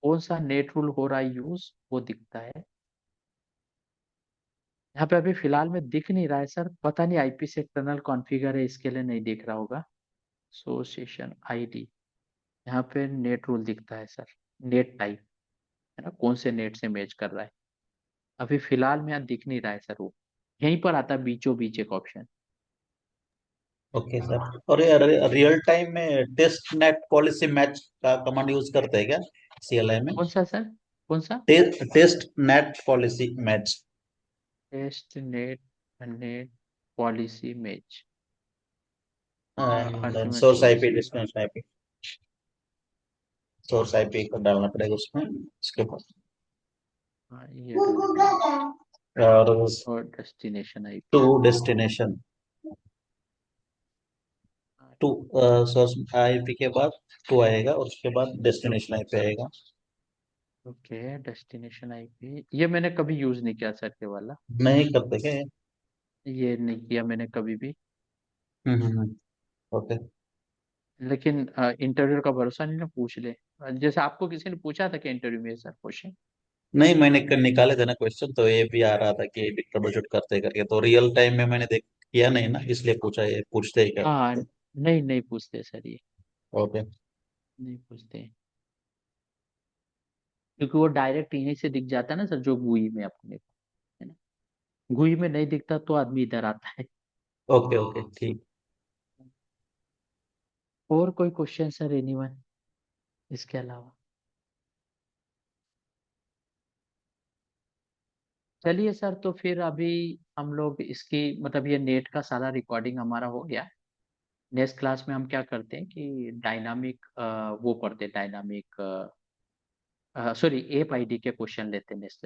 कौन सा नेट रूल हो रहा है यूज वो दिखता है यहाँ पे। अभी फिलहाल में दिख नहीं रहा है सर, पता नहीं आईपी से एक्सटर्नल कॉन्फ़िगर है इसके लिए नहीं दिख रहा होगा। सो सेशन आईडी, यहाँ पे नेट रूल दिखता है सर, नेट टाइप, है ना, कौन से नेट से मैच कर रहा है। अभी फिलहाल में यहाँ दिख नहीं रहा है सर, वो यहीं पर आता है बीचों बीच एक ऑप्शन। Okay sir. और ये रियल टाइम में टेस्ट नेट पॉलिसी मैच का कमांड यूज करते हैं क्या सीएलआई में? कौन सा सर, कौन सा, test NAT policy match. Test NAT, NAT policy match, and ultimate source IP, policy. Destination IP, source IP को डालना पड़ेगा उसमें, इसके बाद। हाँ ये डाल दिया, और और destination to IP. Destination, to source IP के बाद टू आएगा और उसके बाद डेस्टिनेशन आईपी आएगा। ओके, डेस्टिनेशन आईपी ये मैंने कभी यूज नहीं किया सर, ये वाला नहीं करते क्या ये? ये नहीं किया मैंने कभी भी। ओके। लेकिन इंटरव्यू का भरोसा नहीं ना, पूछ ले। जैसे आपको किसी ने पूछा था कि इंटरव्यू में सर क्वेश्चन। नहीं, मैंने निकाले थे ना क्वेश्चन, तो ये भी आ रहा था कि ट्रबल शूट करते करके, तो रियल टाइम में मैंने देख किया नहीं ना, इसलिए पूछा ये पूछते ही क्या। हाँ, नहीं नहीं पूछते सर, ये ओके। नहीं पूछते, क्योंकि वो डायरेक्ट यहीं से दिख जाता है ना सर, जो GUI में अपने को, है ना। GUI में नहीं दिखता तो आदमी इधर आता है। ओके ओके ठीक। और कोई क्वेश्चन सर, एनीवन इसके अलावा? चलिए सर, तो फिर अभी हम लोग इसकी मतलब ये नेट का सारा रिकॉर्डिंग हमारा हो गया। नेक्स्ट क्लास में हम क्या करते हैं कि डायनामिक वो पढ़ते हैं, डायनामिक सॉरी एप आईडी के क्वेश्चन लेते हैं नेक्स्ट।